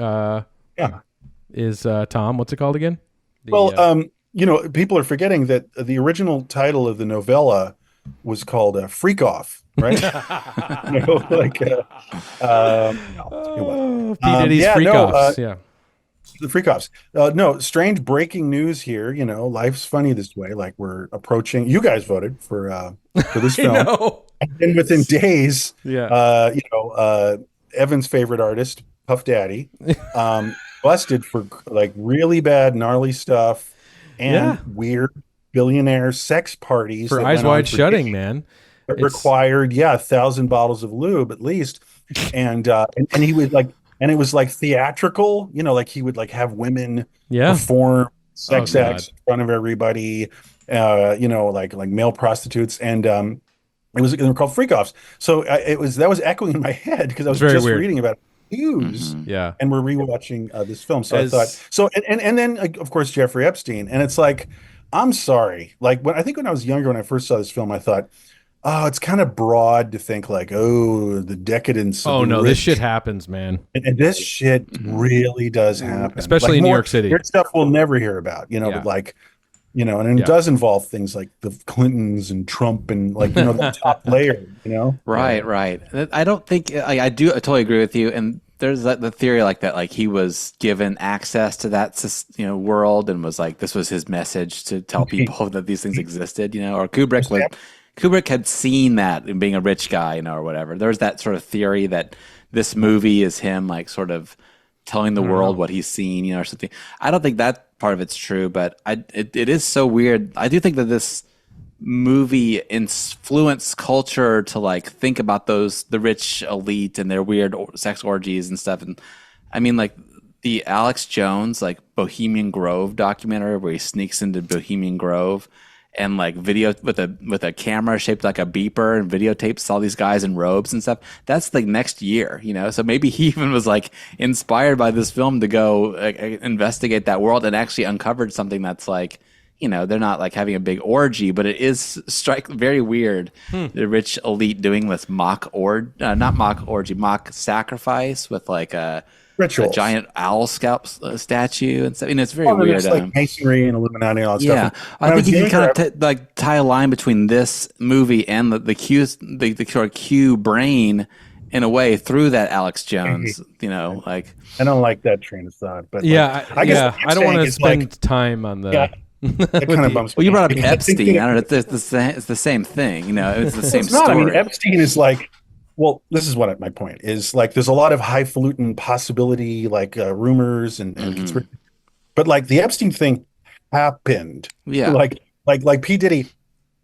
is Tom? What's it called again? People are forgetting that the original title of the novella was called Freak Off, right? P. Diddy's Freak Offs. The Freak Offs. No, strange breaking news here. Life's funny this way. Like we're approaching. You guys voted for this film, and then within days, Evan's favorite artist, Puff Daddy, busted for like really bad, gnarly stuff and weird billionaire sex parties for Eyes Wide Shutting, man. It required 1,000 bottles of lube at least, and he would like, and it was like theatrical, like he would like have women perform sex acts in front of everybody, like male prostitutes, and they were called freak offs. So that was echoing in my head because I was just reading about news, and we're rewatching this film. So I thought, and then of course Jeffrey Epstein, and it's like, I'm sorry, like when I was younger when I first saw this film, I thought, oh, it's kind of broad to think like, the decadence. Oh no, this shit happens, man. And this shit really does happen, especially in New York City. Weird stuff we'll never hear about, but like, and it does involve things like the Clintons and Trump and like, the top layer, Right. I don't think I totally agree with you. And there's the theory like that, like he was given access to that, world and was like, this was his message to tell people that these things existed, or Kubrick had seen that in being a rich guy, or whatever. There's that sort of theory that this movie is him like sort of telling the world what he's seen, or something. I don't think that part of it's true, but it is so weird. I do think that this movie influenced culture to like think about the rich elite and their weird sex orgies and stuff. And I mean, like the Alex Jones like Bohemian Grove documentary where he sneaks into Bohemian Grove and like video with a camera shaped like a beeper and videotapes all these guys in robes and stuff. That's like next year, you know. So maybe he even was like inspired by this film to go investigate that world and actually uncovered something that's like, you know, they're not like having a big orgy, but it is very weird. The rich elite doing this mock sacrifice with like a Rituals. giant owl scalp statue and stuff. I mean, it's very weird. It's like masonry and Illuminati and all that Yeah, stuff. I think you can kind of like tie a line between this movie and the sort of Q brain in a way through that Alex Jones. You know, like I don't like that train of thought, but Yeah, like, I guess what I I'm don't want to saying is, spend like, time on the. Yeah. That kind of bumps well, me you out brought up because I think Epstein. that- I don't know. It's the same thing. You know, it's the same It's not. story. I mean, Epstein is like, well, this is what my point is. Like, there's a lot of highfalutin possibility, like rumors and conspiracy. But like the Epstein thing happened. Yeah. Like P. Diddy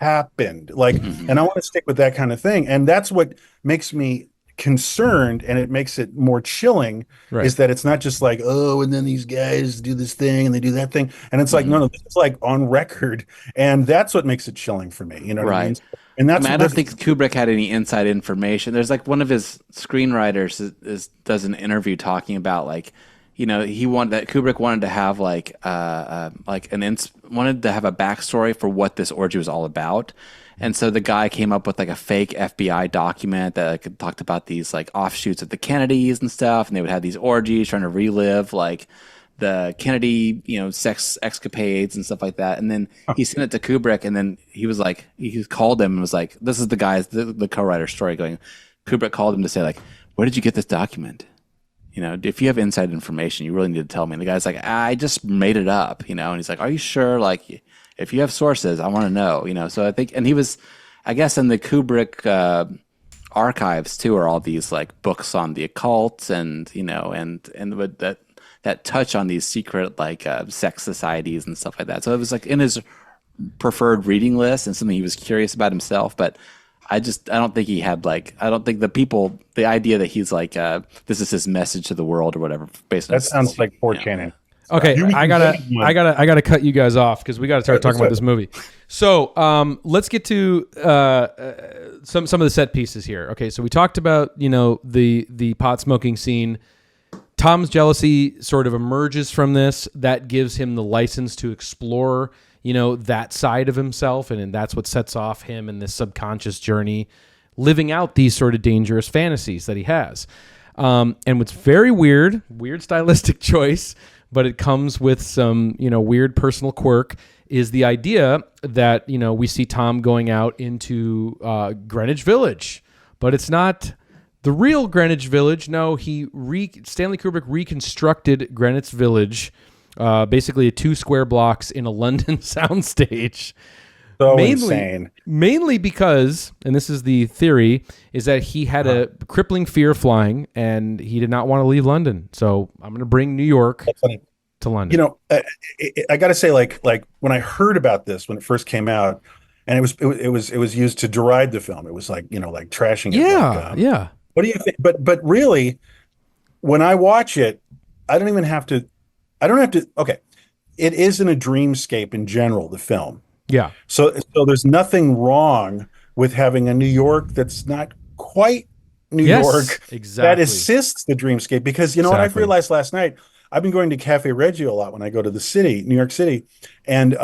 happened. Like, and I want to stick with that kind of thing. And that's what makes me concerned, and it makes it more chilling, Right. is that it's not just like, oh, and then these guys do this thing and they do that thing. And it's like, no, this is like on record. And that's what makes it chilling for me. You know what I mean? Right. And that's I don't think Kubrick had any inside information. There's like one of his screenwriters does an interview talking about like, you know, Kubrick wanted to have like wanted to have a backstory for what this orgy was all about. And so the guy came up with like a fake FBI document that like talked about these like offshoots of the Kennedys and stuff, and they would have these orgies trying to relive like the Kennedy, you know, sex escapades and stuff like that. And then he sent it to Kubrick, and then he was like, he called him and was like, this is the guy's the co-writer story going. Kubrick called him to say like, where did you get this document? You know, if you have inside information, you really need to tell me. And the guy's like, I just made it up, you know. And he's like, are you sure? Like, if you have sources, I want to know, you know. So I think, and he was, I guess, in the Kubrick archives too, are all these like books on the occult and, you know, and with that touch on these secret like sex societies and stuff like that. So it was like in his preferred reading list and something he was curious about himself. But I don't think he had like, I don't think the idea that he's like, this is his message to the world or whatever. Based on that sounds like 4chan. Okay, I gotta cut you guys off because we gotta start talking about this movie. So let's get to some of the set pieces here. Okay, so we talked about, you know, the pot smoking scene. Tom's jealousy sort of emerges from this. That gives him the license to explore, you know, that side of himself, and that's what sets off him in this subconscious journey, living out these sort of dangerous fantasies that he has. And what's very weird stylistic choice, but it comes with some, you know, weird personal quirk, is the idea that, you know, we see Tom going out into Greenwich Village, but it's not the real Greenwich Village. No, Stanley Kubrick reconstructed Greenwich Village, basically 2 square blocks in a London soundstage. So insane. Mainly because, and this is the theory, is that he had a crippling fear of flying and he did not want to leave London. So I'm going to bring New York to London. You know, I got to say, like when I heard about this when it first came out, and it was used to deride the film. It was like, you know, like trashing it. Yeah, yeah. What do you think? But really, when I watch it, I don't have to. Okay, it isn't a dreamscape in general, the film. Yeah. So there's nothing wrong with having a New York that's not quite New York that assists the dreamscape. Because you know what I've realized last night? I've been going to Cafe Reggio a lot when I go to the city, New York City, and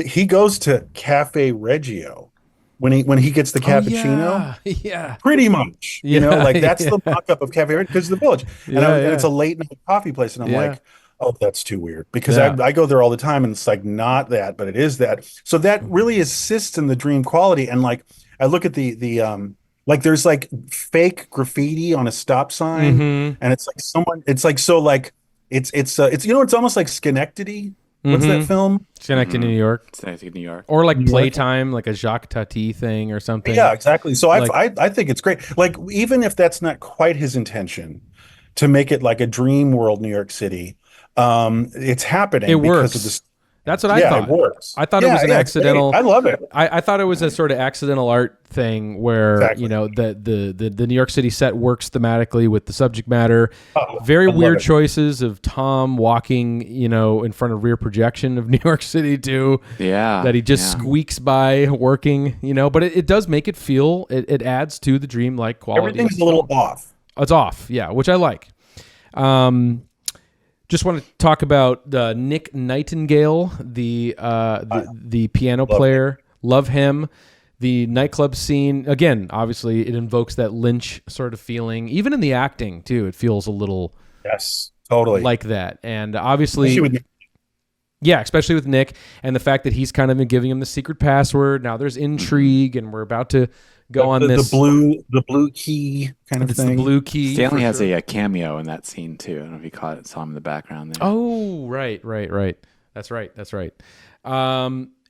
he goes to Cafe Reggio when he gets the cappuccino. Yeah. Pretty much. You know, like that's the mock-up of Cafe Reggio because of the Village. And it's a late night coffee place, and I'm like, oh, that's too weird, because I go there all the time and it's like not that, but it is that. So that really assists in the dream quality. And like I look at the like there's like fake graffiti on a stop sign, and it's like someone. It's like so like it's you know, it's almost like Schenectady. What's that film? Schenectady, New York. Schenectady, New York. Or like Playtime, like a Jacques Tati thing or something. Yeah, exactly. So I think it's great. Like even if that's not quite his intention to make it like a dream world, New York City. It's happening. It works. Because of this. That's what I Yeah, thought. it works. I thought it was an it's great. accidental. I love it. I thought it was a sort of accidental art thing where Exactly. you know the New York City set works thematically with the subject matter. Oh, Very I love weird it. choices of Tom walking, you know, in front of rear projection of New York City too. Yeah. That he just squeaks by working, you know, but it does make it feel. It adds to the dream-like quality. Everything's of a little the film. off. It's off, yeah, which I like. Just want to talk about Nick Nightingale, the piano player. Love him. The nightclub scene, again, obviously it invokes that Lynch sort of feeling. Even in the acting too, it feels a little Yes, totally. like that. And obviously, Especially with- yeah, especially with Nick and the fact that he's kind of been giving him the secret password. Now there's intrigue, and we're about to go on this. the blue key kind of It's thing. the blue key. Stanley for has sure. a cameo in that scene too. I don't know if you saw him in the background there. Oh, right. That's right.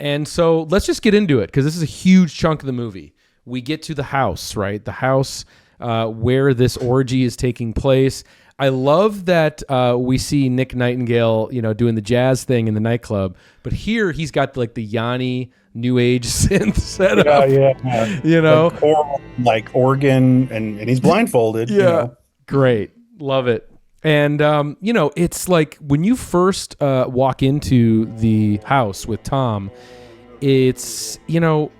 And so let's just get into it because this is a huge chunk of the movie. We get to the house, right? The house where this orgy is taking place. I love that we see Nick Nightingale, you know, doing the jazz thing in the nightclub, but here he's got like the Yanni new age synth setup. Yeah. You know, like, choral, like organ, and he's blindfolded. yeah, You know. great, love it. And you know, it's like when you first walk into the house with Tom, it's, you know,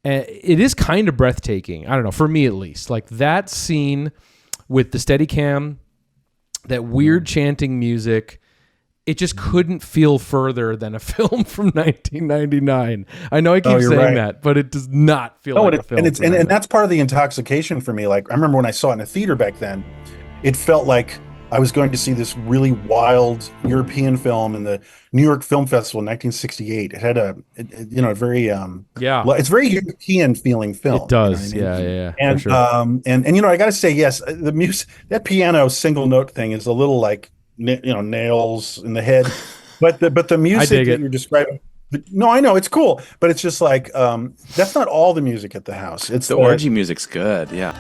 it is kind of breathtaking. I don't know, for me at least. Like that scene with the Steadicam, that weird chanting music, it just couldn't feel further than a film from 1999. I know I keep you're saying right. that, but it does not feel No, like and, a film. and it's from and that's part of the intoxication for me. Like I remember when I saw it in a theater back then, it felt like I was going to see this really wild European film in the New York Film Festival in 1968. It had a very yeah, it's very European feeling film. it does. You know what I mean? Yeah, And for sure. and you know, I got to say, yes, the music, that piano single note thing is a little like nails in the head, but the music dig that it. you're describing. No, I know it's cool, but it's just like that's not all the music at the house. It's The orgy music's good. Yeah.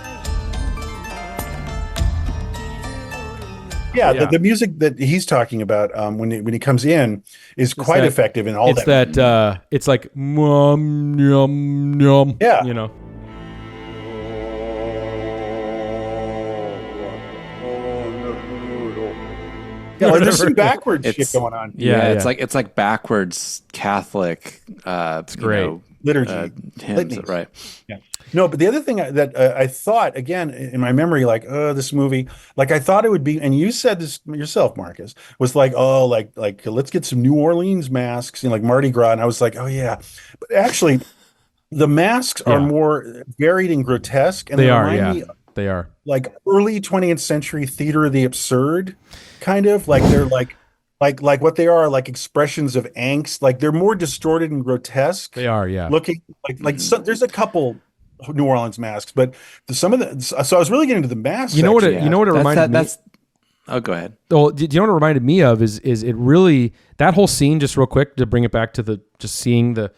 Yeah, Yeah. The music that he's talking about when he comes in is quite that- effective in all It's that. that it's like yum yum yum. Yeah. You know. Yeah, like, there's some whatever. backwards shit It's- going on. Yeah, it's yeah. like backwards Catholic. It's great. Liturgy. Hymns, Litanies. right? Yeah. No, but the other thing that I thought, again, in my memory, like, this movie, like I thought it would be, and you said this yourself, Marcus, was like, oh, like let's get some New Orleans masks, you know, like Mardi Gras. And I was like, oh yeah. But actually, the masks are Yeah. more varied and grotesque. And They are, remind yeah. me They are. like early 20th century theater of the absurd, kind of like they're like what they are, like expressions of angst. Like they're more distorted and grotesque. They are, yeah. Looking like so, there's a couple New Orleans masks, but some of the, so I was really getting into the masks. You know what? section. You know what it reminded me. Oh, go ahead. Well, do you know what it reminded me of? Is it really that whole scene? Just real quick to bring it back to just seeing the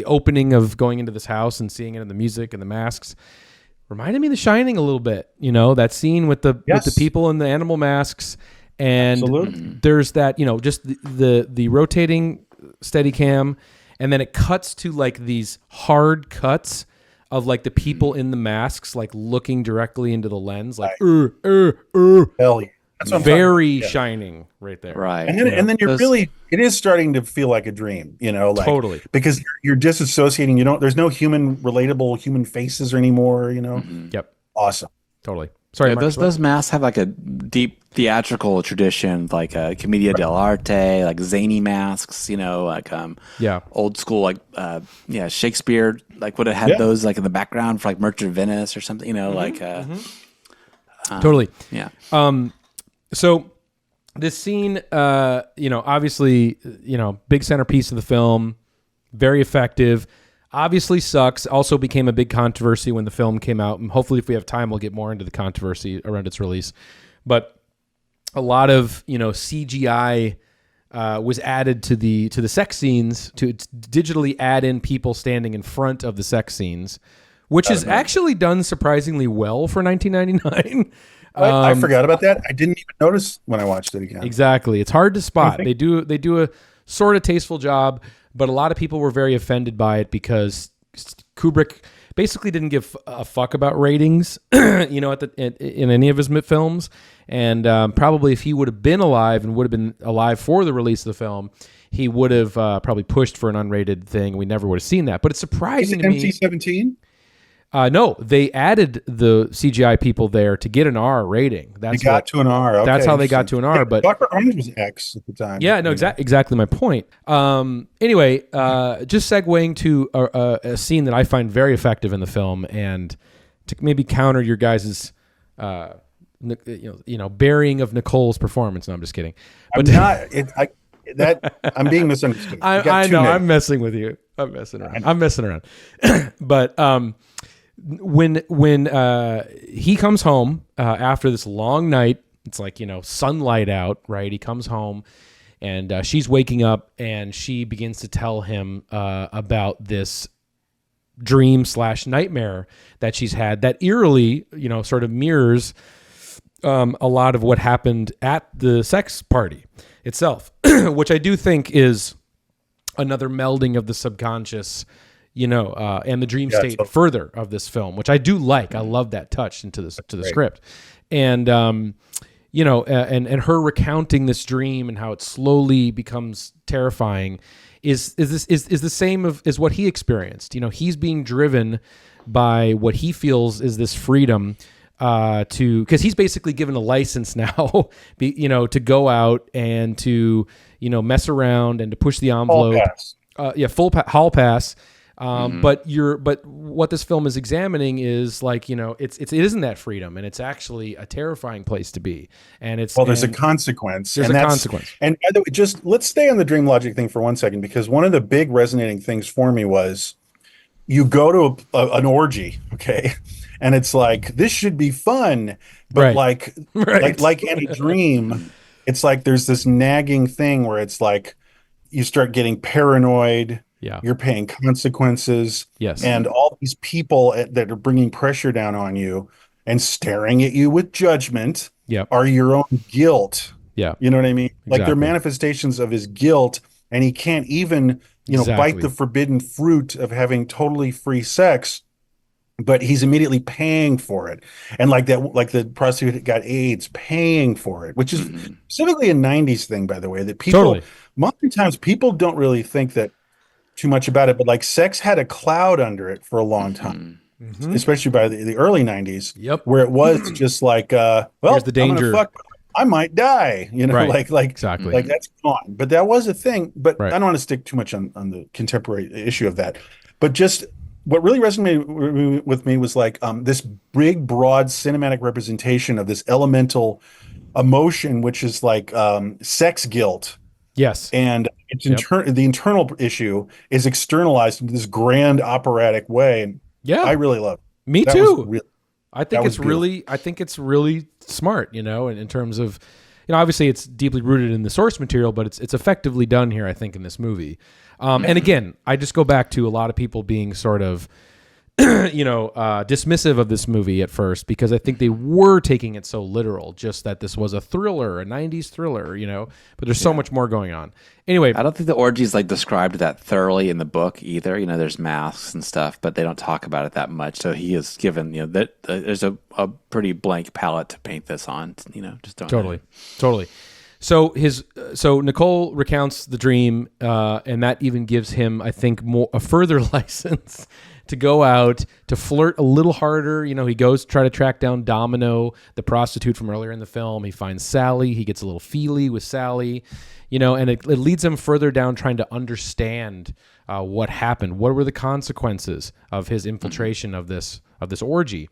opening of going into this house and seeing it in the music and the masks. Reminded me of The Shining a little bit. You know, that scene with the Yes. people in the animal masks, and Absolutely. there's that, you know, just the rotating Steadicam, and then it cuts to like these hard cuts of like the people in the masks like looking directly into the lens, like Hell yeah. That's what I'm very talking about. shining right there. Right. And then you're Those- really, it is starting to feel like a dream, you know, like Totally. because you're disassociating. There's no relatable human faces anymore. You know, Yep. awesome. Totally. Sorry, Yeah, Marcus, those masks have like a deep theatrical tradition, like commedia dell'arte, like zany masks. You know, like Yeah. old school, like Shakespeare, like would have had Yeah. those like in the background for like Merchant of Venice or something. You know, like Totally. yeah. So this scene, you know, obviously, you know, big centerpiece of the film, very effective. Obviously sucks. Also became a big controversy when the film came out, and hopefully, if we have time, we'll get more into the controversy around its release. But a lot of, you know, CGI was added to the sex scenes to digitally add in people standing in front of the sex scenes, which is actually done surprisingly well for 1999. I forgot about that. I didn't even notice when I watched it again. Exactly. It's hard to spot. They do a sort of tasteful job, but a lot of people were very offended by it because Kubrick basically didn't give a fuck about ratings, in any of his films. And probably if he would have been alive and would have been alive for the release of the film, he would have probably pushed for an unrated thing. We never would have seen that. But it's surprising to me. MC-17? No, they added the CGI people there to get an R rating. They got to an R. Okay. That's how they got to an R. But Dr. Orange was X at the time. Yeah, no, exactly my point. Anyway, just segueing to a scene that I find very effective in the film, and to maybe counter your guys' burying of Nicole's performance. No, I'm just kidding. But I'm being misunderstood. I know. I'm messing with you. I'm messing around. But when he comes home after this long night, it's like, sunlight out, right? He comes home and she's waking up and she begins to tell him about this dream/nightmare that she's had that eerily, sort of mirrors a lot of what happened at the sex party itself, which I do think is another melding of the subconscious, and the dream state further of this film, which I do like. I love that touch into the script, and and her recounting this dream and how it slowly becomes terrifying is the same as what he experienced. He's being driven by what he feels is this freedom because he's basically given a license now, to go out and to mess around and to push the envelope. Hall pass. But what this film is examining is like, it isn't that freedom, and it's actually a terrifying place to be. And there's a consequence. There's a consequence. And by the way, just let's stay on the dream logic thing for 1 second, because one of the big resonating things for me was you go to an orgy, okay, and it's like, this should be fun, but like in a dream, it's like there's this nagging thing where it's like you start getting paranoid. Yeah. You're paying consequences. Yes. And all these people that are bringing pressure down on you and staring at you with judgment are your own guilt. Yeah. You know what I mean? Like Exactly. they're manifestations of his guilt, and he can't even, bite the forbidden fruit of having totally free sex, but he's immediately paying for it. And like the prostitute that got AIDS, paying for it, which is specifically a 90s thing, by the way, that people, modern times, people don't really think that too much about it, but like sex had a cloud under it for a long time, especially by the early 90s, where it was just like, here's the danger. I might die, Exactly. Like that's gone. But that was a thing. But I don't want to stick too much on the contemporary issue of that. But just what really resonated with me was like this big, broad cinematic representation of this elemental emotion, which is like sex guilt. Yes. And it's the internal issue is externalized in this grand operatic way. And I really love it. Me too. I think it's really smart, in terms of, obviously it's deeply rooted in the source material, but it's effectively done here, I think, in this movie. And again, I just go back to a lot of people being sort of, dismissive of this movie at first, because I think they were taking it so literal, just that this was a thriller, a 90s thriller, but there's so much more going on. Anyway, I don't think the orgies described that thoroughly in the book either. There's masks and stuff, but they don't talk about it that much. So he is given, that there's a pretty blank palette to paint this on, just don't. Totally. So Nicole recounts the dream, and that even gives him, I think, a further license to go out to flirt a little harder. He goes to try to track down Domino, the prostitute from earlier in the film. He finds Sally. He gets a little feely with Sally, and it leads him further down trying to understand what happened. What were the consequences of his infiltration of this orgy?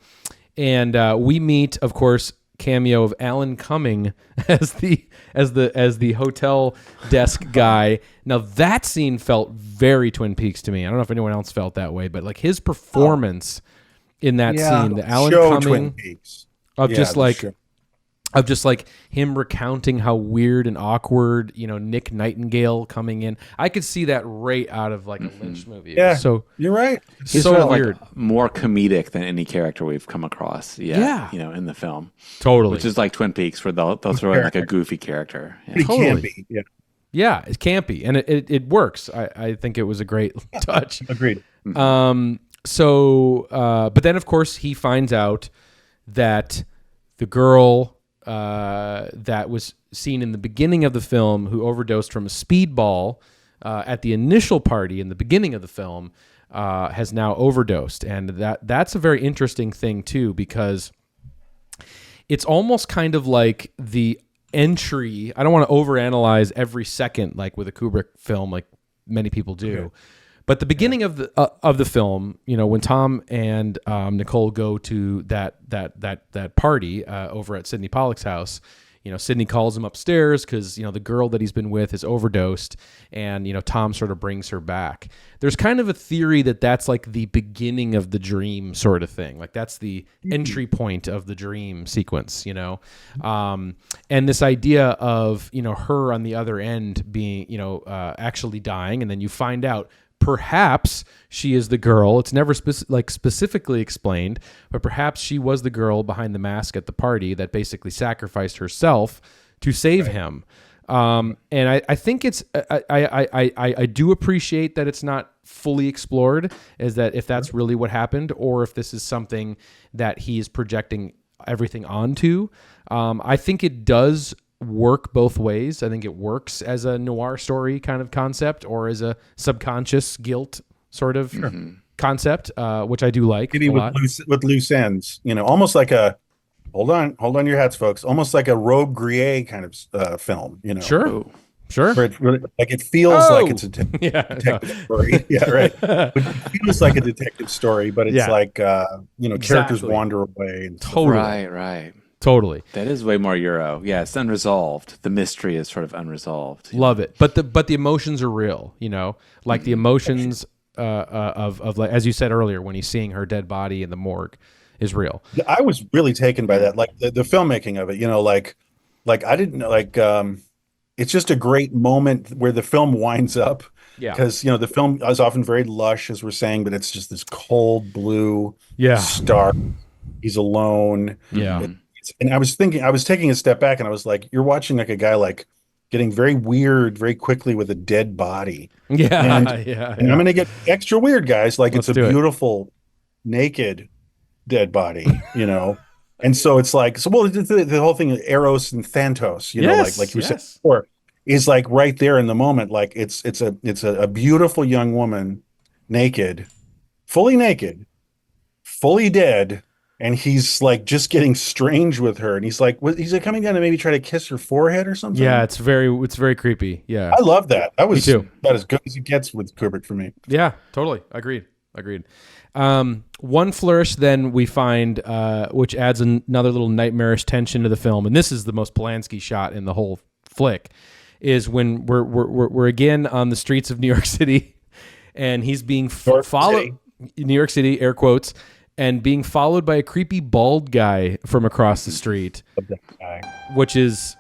And we meet, of course, cameo of Alan Cumming as the hotel desk guy. Now that scene felt very Twin Peaks to me. I don't know if anyone else felt that way, but like his performance in that scene, the Alan Cumming Twin Peaks. Of just like him recounting how weird and awkward, Nick Nightingale coming in. I could see that right out of like a Lynch movie. Yeah, so you're right. He's so weird. More comedic than any character we've come across. In the film. Totally. Which is like Twin Peaks, where they'll throw in like a goofy character. He can be. Yeah. Yeah, it's campy, and it works. I think it was a great touch. Agreed. But then of course he finds out that the girl that was seen in the beginning of the film, who overdosed from a speedball at the initial party in the beginning of the film, has now overdosed, and that's a very interesting thing too, because it's almost kind of like the entry. I don't want to overanalyze every second like with a Kubrick film, like many people do. Okay. But the beginning of the film, when Tom and Nicole go to that party over at Sidney Pollack's house, Sidney calls him upstairs because the girl that he's been with is overdosed, and Tom sort of brings her back. There's kind of a theory that that's like the beginning of the dream sort of thing, like that's the entry point of the dream sequence, and this idea of her on the other end being actually dying, and then you find out perhaps she is the girl. It's never specifically explained, but perhaps she was the girl behind the mask at the party that basically sacrificed herself to save him. And I think it's I do appreciate that it's not fully explored, is that if that's really what happened, or if this is something that he's projecting everything onto. I think it does work both ways. I think it works as a noir story kind of concept, or as a subconscious guilt sort of concept, which I do like. Maybe with loose ends, almost like a hold on your hats, folks. Almost like a Robe Grier kind of film, Sure. Where it really, like it feels like it's a detective story. Yeah, right. It feels like a detective story, but it's like characters wander away. And totally. Right. Totally. That is way more Euro. Yeah, it's unresolved. The mystery is sort of unresolved. Love it. But the emotions are real, like the emotions of like, as you said earlier, when he's seeing her dead body in the morgue is real. I was really taken by that. Like the filmmaking of it, like I didn't know, it's just a great moment where the film winds up. Yeah. Because, the film is often very lush, as we're saying, but it's just this cold blue stark. He's alone. Yeah. And I was taking a step back, and I was like, you're watching like a guy like getting very weird very quickly with a dead body. Yeah. And I'm going to get extra weird, guys. Like it's a beautiful naked dead body, And so it's like, the whole thing, Eros and Thanatos, like you said before, is like right there in the moment. Like it's a beautiful young woman, fully naked, fully dead. And he's like just getting strange with her, and he's like coming down to maybe try to kiss her forehead or something. Yeah, it's very creepy. Yeah, I love that. That was me too. About as good as it gets with Kubrick for me. Yeah, totally. Agreed. One flourish then we find, which adds another little nightmarish tension to the film, and this is the most Polanski shot in the whole flick, is when we're again on the streets of New York City, and he's being followed. New York City, air quotes. And being followed by a creepy bald guy from across the street, which is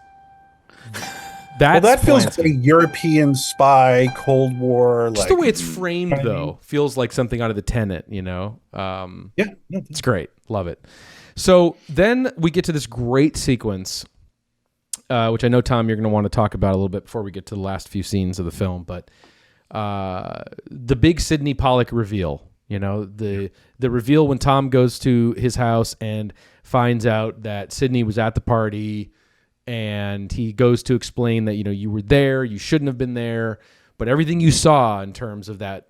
that feels like a European spy, Cold War. Just the way it's framed, though, feels like something out of The Tenet. It's great, love it. So then we get to this great sequence, which I know, Tom, you're going to want to talk about a little bit before we get to the last few scenes of the film. But the big Sidney Pollack reveal. The reveal when Tom goes to his house and finds out that Sidney was at the party, and he goes to explain that, you were there, you shouldn't have been there, but everything you saw in terms of that,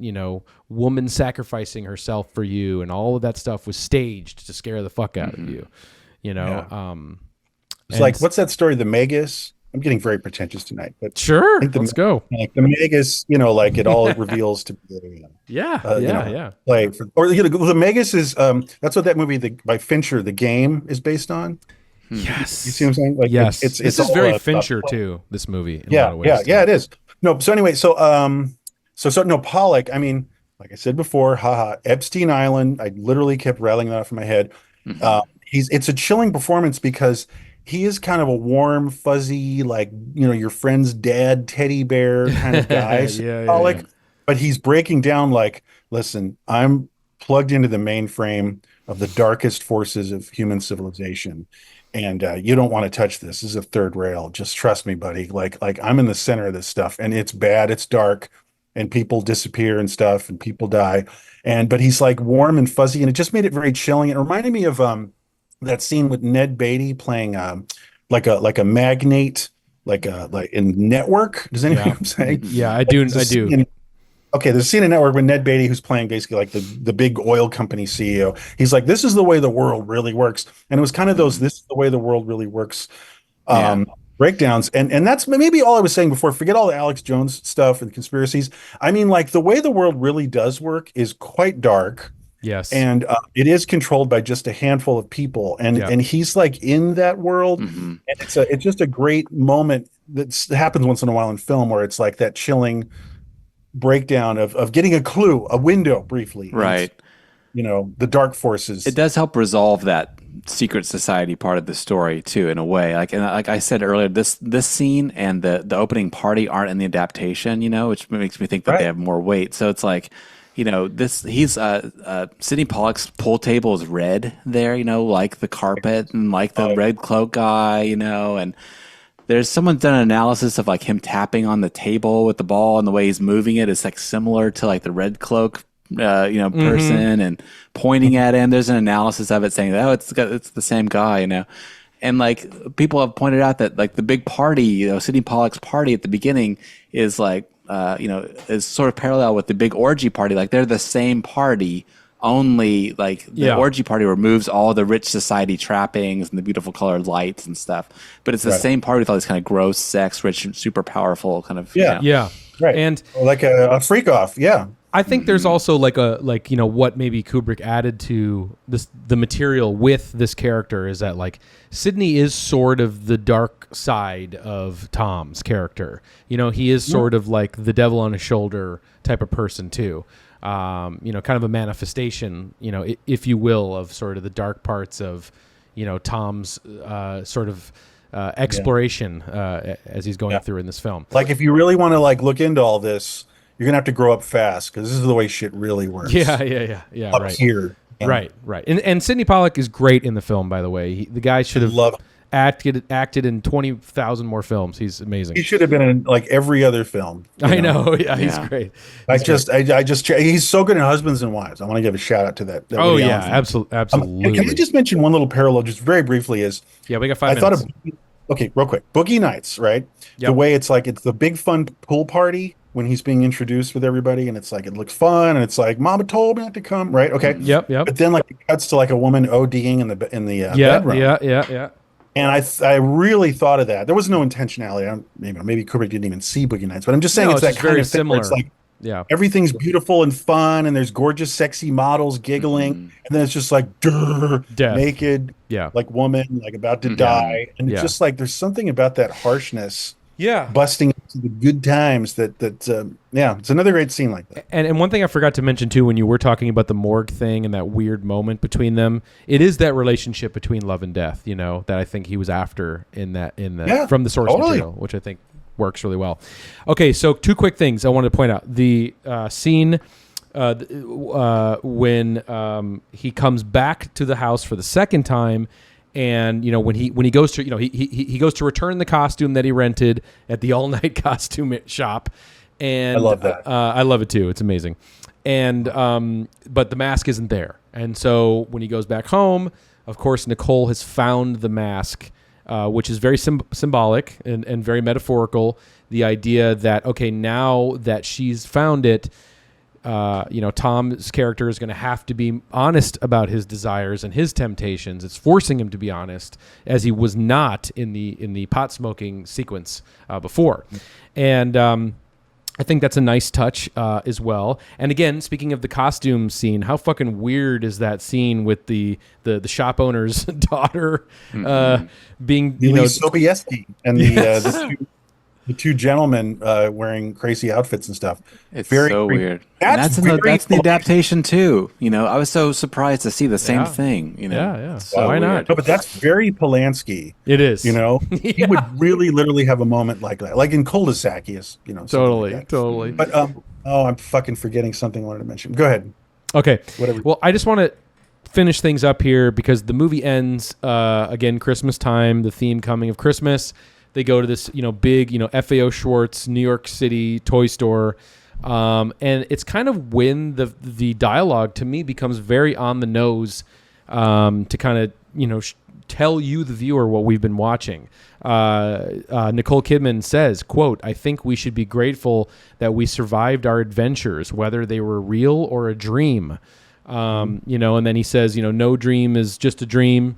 woman sacrificing herself for you and all of that stuff was staged to scare the fuck out of you, It's like, what's that story? The Magus? I'm getting very pretentious tonight, but sure, let's go. Like the Magus, like it all reveals to be play for, or the Magus is that's what that movie by Fincher, The Game, is based on. Yes, you see what I'm saying? Like, yes, this is very Fincher too. This movie, in a lot of ways, it is. No, so anyway, so Pollock. I mean, like I said before, Epstein Island. I literally kept rattling that off in my head. It's a chilling performance because he is kind of a warm, fuzzy, like, your friend's dad teddy bear kind of guy. Pollock, but he's breaking down like, listen, I'm plugged into the mainframe of the darkest forces of human civilization. and you don't want to touch this. This is a third rail. Just trust me, buddy. Like I'm in the center of this stuff, and it's bad. It's dark, and people disappear and stuff, and people die. But he's like warm and fuzzy, and it just made it very chilling. It reminded me of that scene with Ned Beatty playing like a magnate, like in Network. Does anyone know what I'm saying? Yeah, I Like, do. there's a I do. scene Okay, there's a scene in Network with Ned Beatty, who's playing basically like the big oil company CEO. He's like, "This is the way the world really works," and it was kind of those "this is the way the world really works" Yeah. breakdowns, and that's maybe all I was saying before. Forget all the Alex Jones stuff and conspiracies. I mean, like the way the world really does work is quite dark, Yes. and it is controlled by just a handful of people, and Yeah. and he's like in that world, Hmm. and it's just a great moment that happens once in a while in film where it's like that chilling breakdown of getting a clue, a window briefly. Right. The dark forces. It does help resolve that secret society part of the story too, in a way. Like I said earlier, this scene and the opening party aren't in the adaptation, which makes me think that Right. they have more weight. So it's like, he's Sidney Pollock's pool table is red there, like the carpet and like the red cloak guy, and there's someone done an analysis of like him tapping on the table with the ball and the way he's moving it is like similar to like the red cloak, person and pointing at him. There's an analysis of it saying that it's the same guy, and like people have pointed out that like the big party, Sidney Pollock's party at the beginning is like, is sort of parallel with the big orgy party. Like they're the same party. Only like the orgy party removes all the rich society trappings and the beautiful colored lights and stuff. But it's the same party with all these kind of gross, sex, rich, and super powerful kind of. Yeah. Right. And Or like a freak off. Yeah. I think there's also like what maybe Kubrick added to the material with this character is that like Sidney is sort of the dark side of Tom's character. He is sort of like the devil on his shoulder type of person too. Kind of a manifestation, if you will, of sort of the dark parts of, Tom's sort of exploration as he's going through in this film. Like if you really want to like look into all this, you're gonna have to grow up fast because this is the way shit really works. Yeah, Up right. here. Right. And Sidney Pollack is great in the film, by the way. The guy should have Love him. acted in 20,000 more films. He's amazing. He should have been in like every other film. I know. Yeah, he's Yeah. great. I just he's so good in Husbands and Wives. I want to give a shout out to that. Oh Woody yeah, Allen film. absolutely. Can I just mention one little parallel, just very briefly? Is Yeah, we got 5 I thought minutes. of real quick, Boogie Nights, right? Yep. The way it's like it's the big fun pool party when he's being introduced with everybody, and it's like it looks fun, and it's like Mama told me not to come, right? Okay. Yep. But then like it cuts to like a woman ODing in the bedroom. Yeah. And I really thought of that. There was no intentionality. Maybe Kubrick didn't even see Boogie Nights, but I'm just saying No, it's it's that just kind very of thing where it's similar. like Yeah. everything's beautiful and fun, and there's gorgeous, sexy models giggling, and then it's just like Death. naked, Yeah. like woman, like about to die, and it's Yeah. just like there's something about that harshness Yeah. busting into the good times that it's another great scene like that. And one thing I forgot to mention too, when you were talking about the morgue thing and that weird moment between them, it is that relationship between love and death, that I think he was after in that from the source material, which I think works really well. Okay, so 2 quick things I wanted to point out. The scene when he comes back to the house for the second time. And when he goes to he goes to return the costume that he rented at the all-night costume shop, and I love that. I love it too. It's amazing. And but the mask isn't there, and so when he goes back home, of course Nicole has found the mask, which is very symbolic and very metaphorical. The idea that okay, now that she's found it. Tom's character is going to have to be honest about his desires and his temptations. It's forcing him to be honest, as he was not in the pot smoking sequence before. And I think that's a nice touch as well. And again, speaking of the costume scene, how fucking weird is that scene with the shop owner's daughter being Sobieski and the two gentlemen wearing crazy outfits and stuff. It's very so creepy. weird. That's And that's very the adaptation too. I was so surprised to see the same Yeah. thing. Yeah. It's so Why not? weird. No, but that's very Polanski. It is. He would really literally have a moment like that, like in Cul-de-sac. He is, something Totally. like that. Totally. But I'm fucking forgetting something I wanted to mention. Go ahead. Okay. Whatever. Well, I just want to finish things up here because the movie ends again Christmas time, the theme coming of Christmas. They go to this big FAO Schwartz New York City toy store, and it's kind of when the dialogue to me becomes very on the nose, to kind of tell you the viewer what we've been watching. Nicole Kidman says, quote, "I think we should be grateful that we survived our adventures, whether they were real or a dream." And then he says, no dream is just a dream.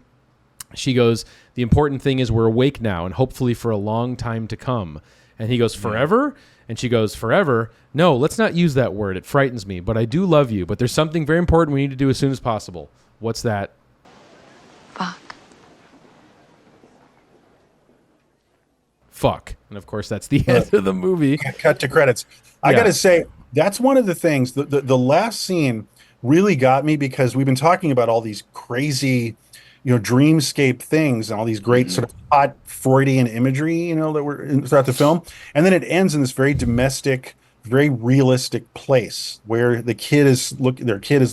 She goes, "The important thing is we're awake now and hopefully for a long time to come." And he goes, "Forever?" And she goes, "Forever? No, let's not use that word. It frightens me, but I do love you. But there's something very important we need to do as soon as possible." What's that? Fuck. Fuck. And of course, that's the end of the movie. Cut to credits. I got to say, that's one of the things, the last scene really got me because we've been talking about all these crazy, dreamscape things and all these great sort of hot Freudian imagery, that were throughout the film. And then it ends in this very domestic, very realistic place where their kid is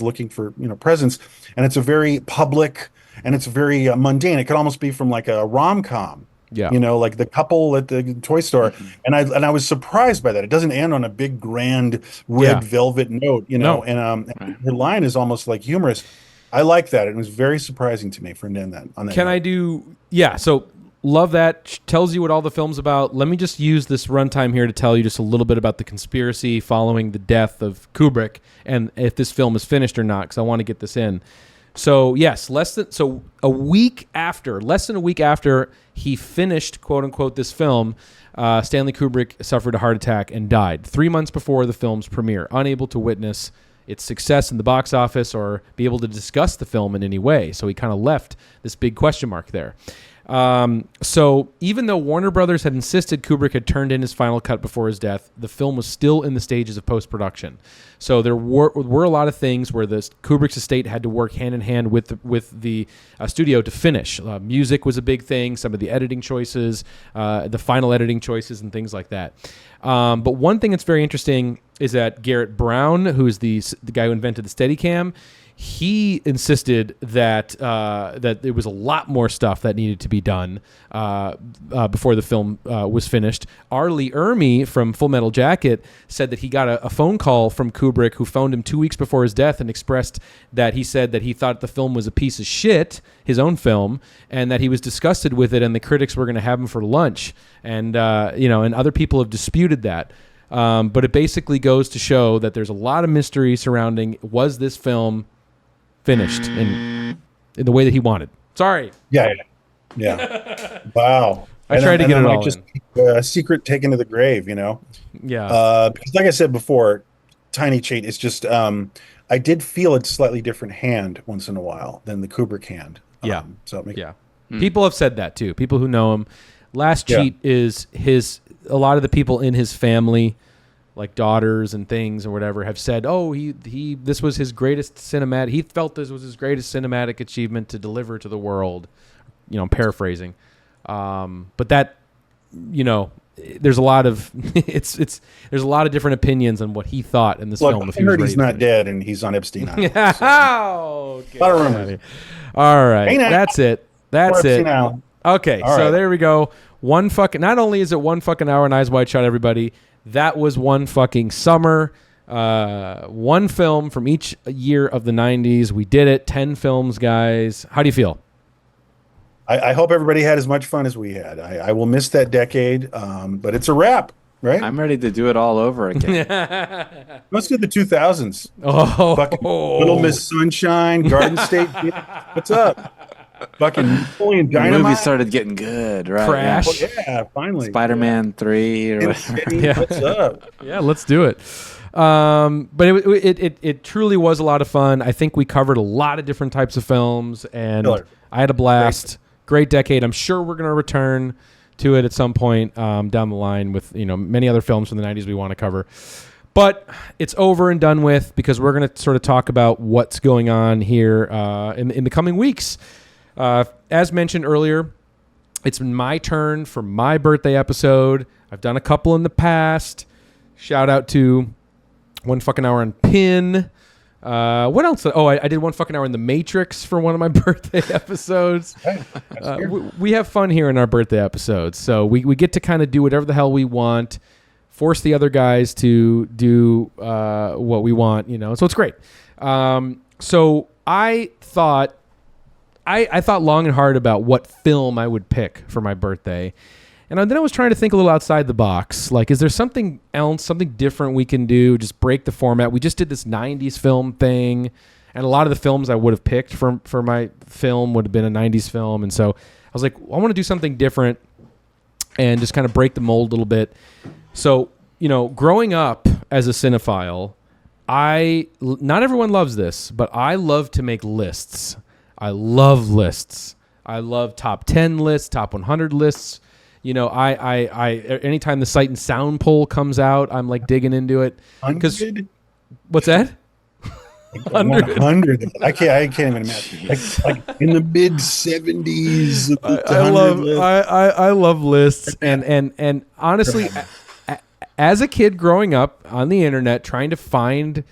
looking for, presents. And it's a very public and it's very mundane. It could almost be from like a rom-com. Yeah. Like the couple at the toy store. And I was surprised by that. It doesn't end on a big, grand, red velvet note, No. and her line is almost like humorous. I like that. It was very surprising to me for him to end that on that. Can I do, so love that. Tells you what all the film's about. Let me just use this runtime here to tell you just a little bit about the conspiracy following the death of Kubrick and if this film is finished or not, because I want to get this in. So yes, less than a week after he finished, quote unquote, this film, Stanley Kubrick suffered a heart attack and died 3 months before the film's premiere, unable to witness its success in the box office or be able to discuss the film in any way. So he kind of left this big question mark there. So even though Warner Brothers had insisted Kubrick had turned in his final cut before his death, the film was still in the stages of post-production. So there were a lot of things where Kubrick's estate had to work hand in hand with the studio to finish. Music was a big thing, some of the editing choices, the final editing choices and things like that. But one thing that's very interesting is that Garrett Brown, who's the guy who invented the Steadicam, he insisted that there was a lot more stuff that needed to be done before the film was finished. R. Lee Ermey from Full Metal Jacket said that he got a phone call from Kubrick, who phoned him 2 weeks before his death and expressed that he said that he thought the film was a piece of shit, his own film, and that he was disgusted with it, and the critics were going to have him for lunch. And and other people have disputed that. But it basically goes to show that there's a lot of mystery surrounding, was this film finished in the way that he wanted? Sorry. Yeah. Wow. I tried to get it all just in. A secret taken to the grave, Yeah. Because like I said before, Tiny Cheat is just, I did feel a slightly different hand once in a while than the Kubrick hand. People have said that too. People who know him. Last Cheat is a lot of the people in his family, like daughters and things or whatever, have said, this was his greatest cinematic. He felt this was his greatest cinematic achievement to deliver to the world. I'm paraphrasing, but that, there's a lot of there's a lot of different opinions on what he thought in this film. I heard he's not dead and he's on Epstein Island. Okay. A lot of rumors. All right, that's it. Okay, All so right. there we go. Not only is it 1 fucking hour and Eyes Wide Shut, everybody. That was one fucking summer. One film from each year of the 90s. We did it. 10 films, guys. How do you feel? I hope everybody had as much fun as we had. I will miss that decade, but it's a wrap, right? I'm ready to do it all over again. Let's do the 2000s. Oh, Fucking Little Miss Sunshine, Garden State. What's up? Fucking Napoleon The Dynamite. movie started getting good, right? Crash. Yeah, finally. Spider-Man 3 or whatever. Yeah. What's up? Yeah, let's do it. But it truly was a lot of fun. I think we covered a lot of different types of films, and Killer. I had a blast. Great decade. I'm sure we're going to return to it at some point down the line with many other films from the 90s we want to cover. But it's over and done with because we're going to sort of talk about what's going on here in the coming weeks. As mentioned earlier, it's been my turn for my birthday episode. I've done a couple in the past. Shout out to 1 fucking hour on Pin. What else? Oh, I did one fucking hour in the Matrix for one of my birthday episodes. We have fun here in our birthday episodes, so we get to kind of do whatever the hell we want, force the other guys to do what we want, so it's great. So I thought long and hard about what film I would pick for my birthday. And then I was trying to think a little outside the box. Like, is there something else, something different we can do? Just break the format. We just did this 90s film thing. And a lot of the films I would have picked for my film would have been a 90s film. And so I was like, I want to do something different and just kind of break the mold a little bit. So, growing up as a cinephile, not everyone loves this, but I love to make lists. I love lists. I love top 10 lists, top 100 lists. I anytime the Sight and Sound poll comes out, I'm like digging into it. 100? What's that? 100. I can't even imagine. Like in the mid 70s. I love lists, and honestly, as a kid growing up on the internet trying to find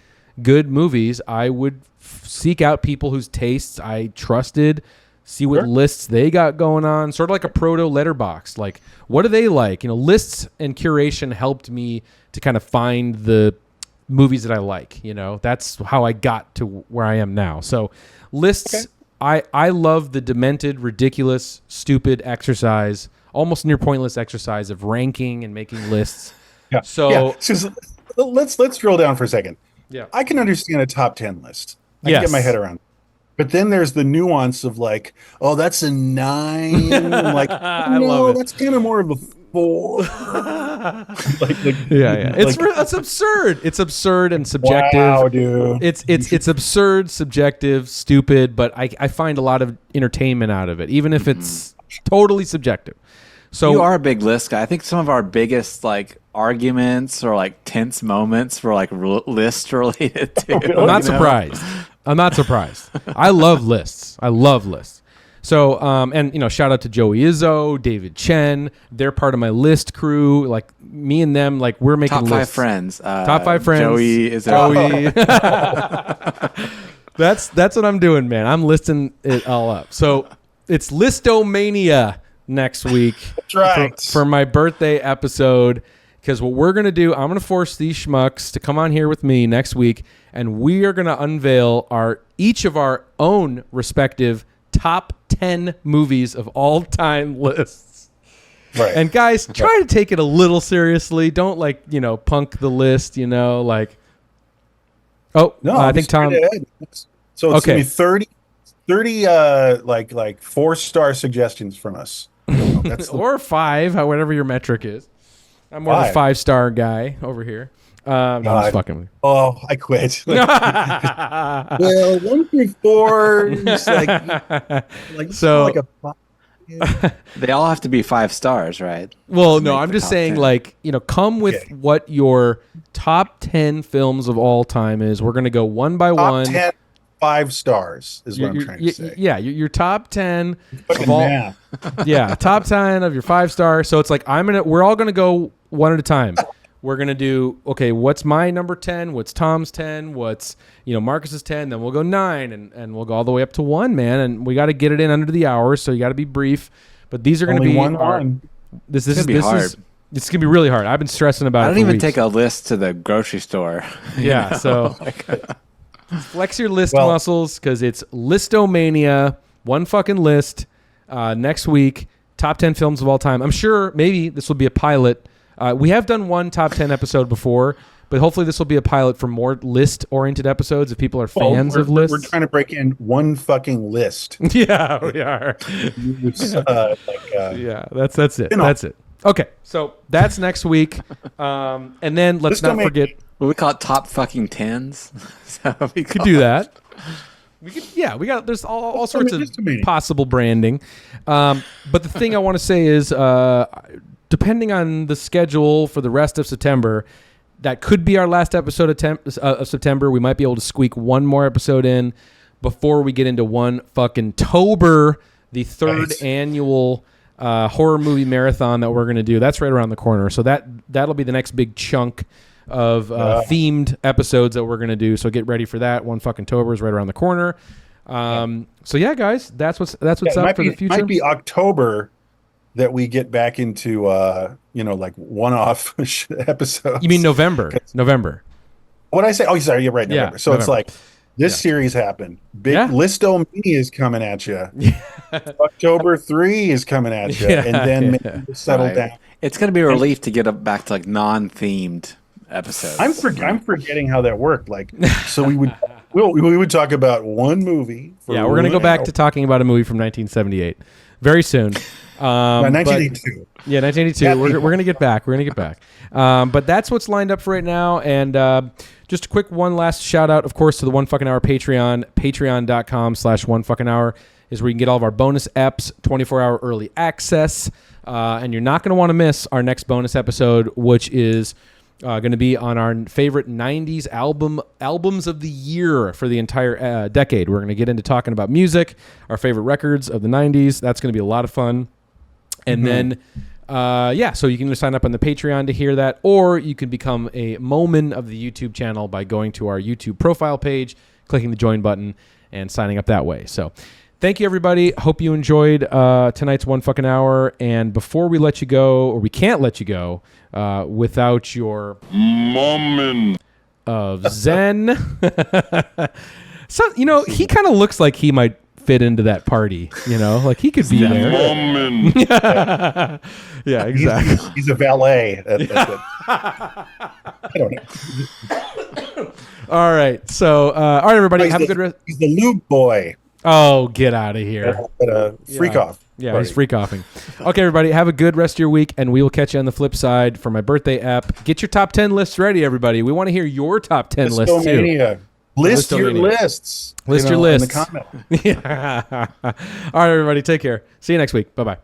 good movies, I would seek out people whose tastes I trusted. See what lists they got going on, sort of like a proto letterbox. Like, what do they like? lists and curation helped me to kind of find the movies that I like. That's how I got to where I am now. So lists, I love the demented, ridiculous, stupid exercise, almost near pointless exercise of ranking and making lists. So let's drill down for a second. Yeah, I can understand a top 10 list. I can get my head around. But then there's the nuance of like, oh, that's a 9. I'm like, no, that's kind of more of a 4. It's absurd. It's absurd and subjective. Wow, dude. It's absurd, subjective, stupid, but I find a lot of entertainment out of it, even if it's totally subjective. So you are a big list guy. I think some of our biggest arguments or tense moments were list related too. I'm not surprised. I love lists. So, shout out to Joey Izzo, David Chen. They're part of my list crew. Like me and them, we're making top lists. 5 friends. Top 5 friends. Joey Izzo. That's what I'm doing, man. I'm listing it all up. So it's Listomania next week. That's right. for my birthday episode. Because what we're going to do, I'm going to force these schmucks to come on here with me next week, and we are going to unveil each of our own respective top 10 movies of all time lists. Right. And guys, try to take it a little seriously. Don't punk the list, No, I think Tom. So it's going to be 30 4-star suggestions from us. Or 5, whatever your metric is. I'm more of a 5-star guy over here. No, I'm just fucking with you. Oh, I quit. Well, 1 through 4 is so like a 5. They all have to be 5 stars, right? Well, no, I'm just saying 10. come with what your top 10 films of all time is. We're going to go one by one. Top 10 5 stars is what I'm trying to say. Yeah, your top 10 of all. Top 10 of your 5-star. So it's we're all gonna go one at a time. We're gonna do what's my number 10? What's Tom's 10? What's Marcus's 10? Then we'll go 9, and we'll go all the way up to 1, man. And we got to get it in under the hour, so you got to be brief. But these are gonna be This is hard. It's gonna be really hard. I've been stressing about it. I don't for even weeks. take a list to the grocery store. Yeah, so. Flex your list muscles because it's Listomania, one fucking list next week. Top 10 films of all time. I'm sure maybe this will be a pilot. We have done one top 10 episode before, but hopefully this will be a pilot for more list-oriented episodes if people are fans of lists. We're trying to break in one fucking list. Yeah, we are. Yeah, that's it. That's it. Okay, so that's next week. And then let's not forget... Would we call it top fucking 10s? We could do that. There's all sorts of possible branding. But the thing I want to say is, depending on the schedule for the rest of September, that could be our last episode of September. We might be able to squeak one more episode in before we get into one fucking Tober, the third annual horror movie marathon that we're going to do. That's right around the corner. So that'll be the next big chunk themed episodes that we're going to do. So get ready for that. One fucking October is right around the corner. So yeah, guys, that's what's up for the future. It might be October that we get back into like one-off episodes. You mean November? What I say? Oh, sorry, you're right. November. Yeah, so November. It's like this series happened. Big Listomania is coming at you. October 3 is coming at you, and then maybe we'll settle down. It's going to be a relief to get back to like non-themed episodes. I'm forgetting how that worked. Like, so we would talk about one movie. We're going to go back to talking about a movie from 1978 very soon. 1982. Yeah, 1982. We're going to get back. But that's what's lined up for right now. And just a quick one last shout out, of course, to the One Fucking Hour Patreon. Patreon.com/onefucking-hour is where you can get all of our bonus eps, 24-hour early access. And you're not going to want to miss our next bonus episode, which is going to be on our favorite 90s albums of the year for the entire decade. We're going to get into talking about music, our favorite records of the 90s. That's going to be a lot of fun. And then, so you can either sign up on the Patreon to hear that, or you can become a momen of the YouTube channel by going to our YouTube profile page, clicking the join button, and signing up that way. So thank you, everybody. Hope you enjoyed tonight's One Fucking Hour. And before we let you go, or we can't let you go without your moment of Zen. So, he kind of looks like he might fit into that party, like he could be there. Yeah, exactly. He's a valet. I don't know. All right. So, all right, everybody, have a good rest. He's the lube boy. Oh, get out of here. Freak off. Yeah, he's freak offing. Okay, everybody, have a good rest of your week, and we will catch you on the flip side for my birthday app. Get your top 10 lists ready, everybody. We want to hear your top 10 lists, too. List your lists. List your lists. In the comment. Yeah. All right, everybody, take care. See you next week. Bye-bye.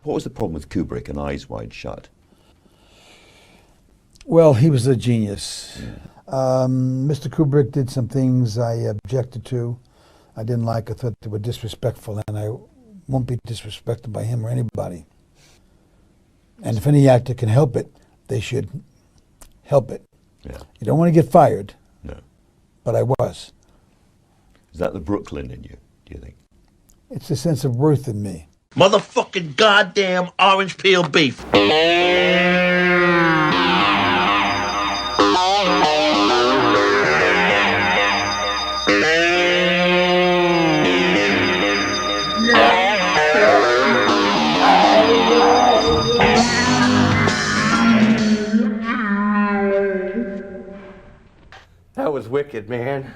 What was the problem with Kubrick and Eyes Wide Shut? Well, he was a genius. Mr. Kubrick did some things I objected to. I didn't like. I thought they were disrespectful, and I won't be disrespected by him or anybody. And if any actor can help it, they should help it. Yeah. You don't want to get fired. No. But I was. Is that the Brooklyn in you, do you think? It's a sense of worth in me. Motherfucking goddamn orange peel beef. That was wicked, man.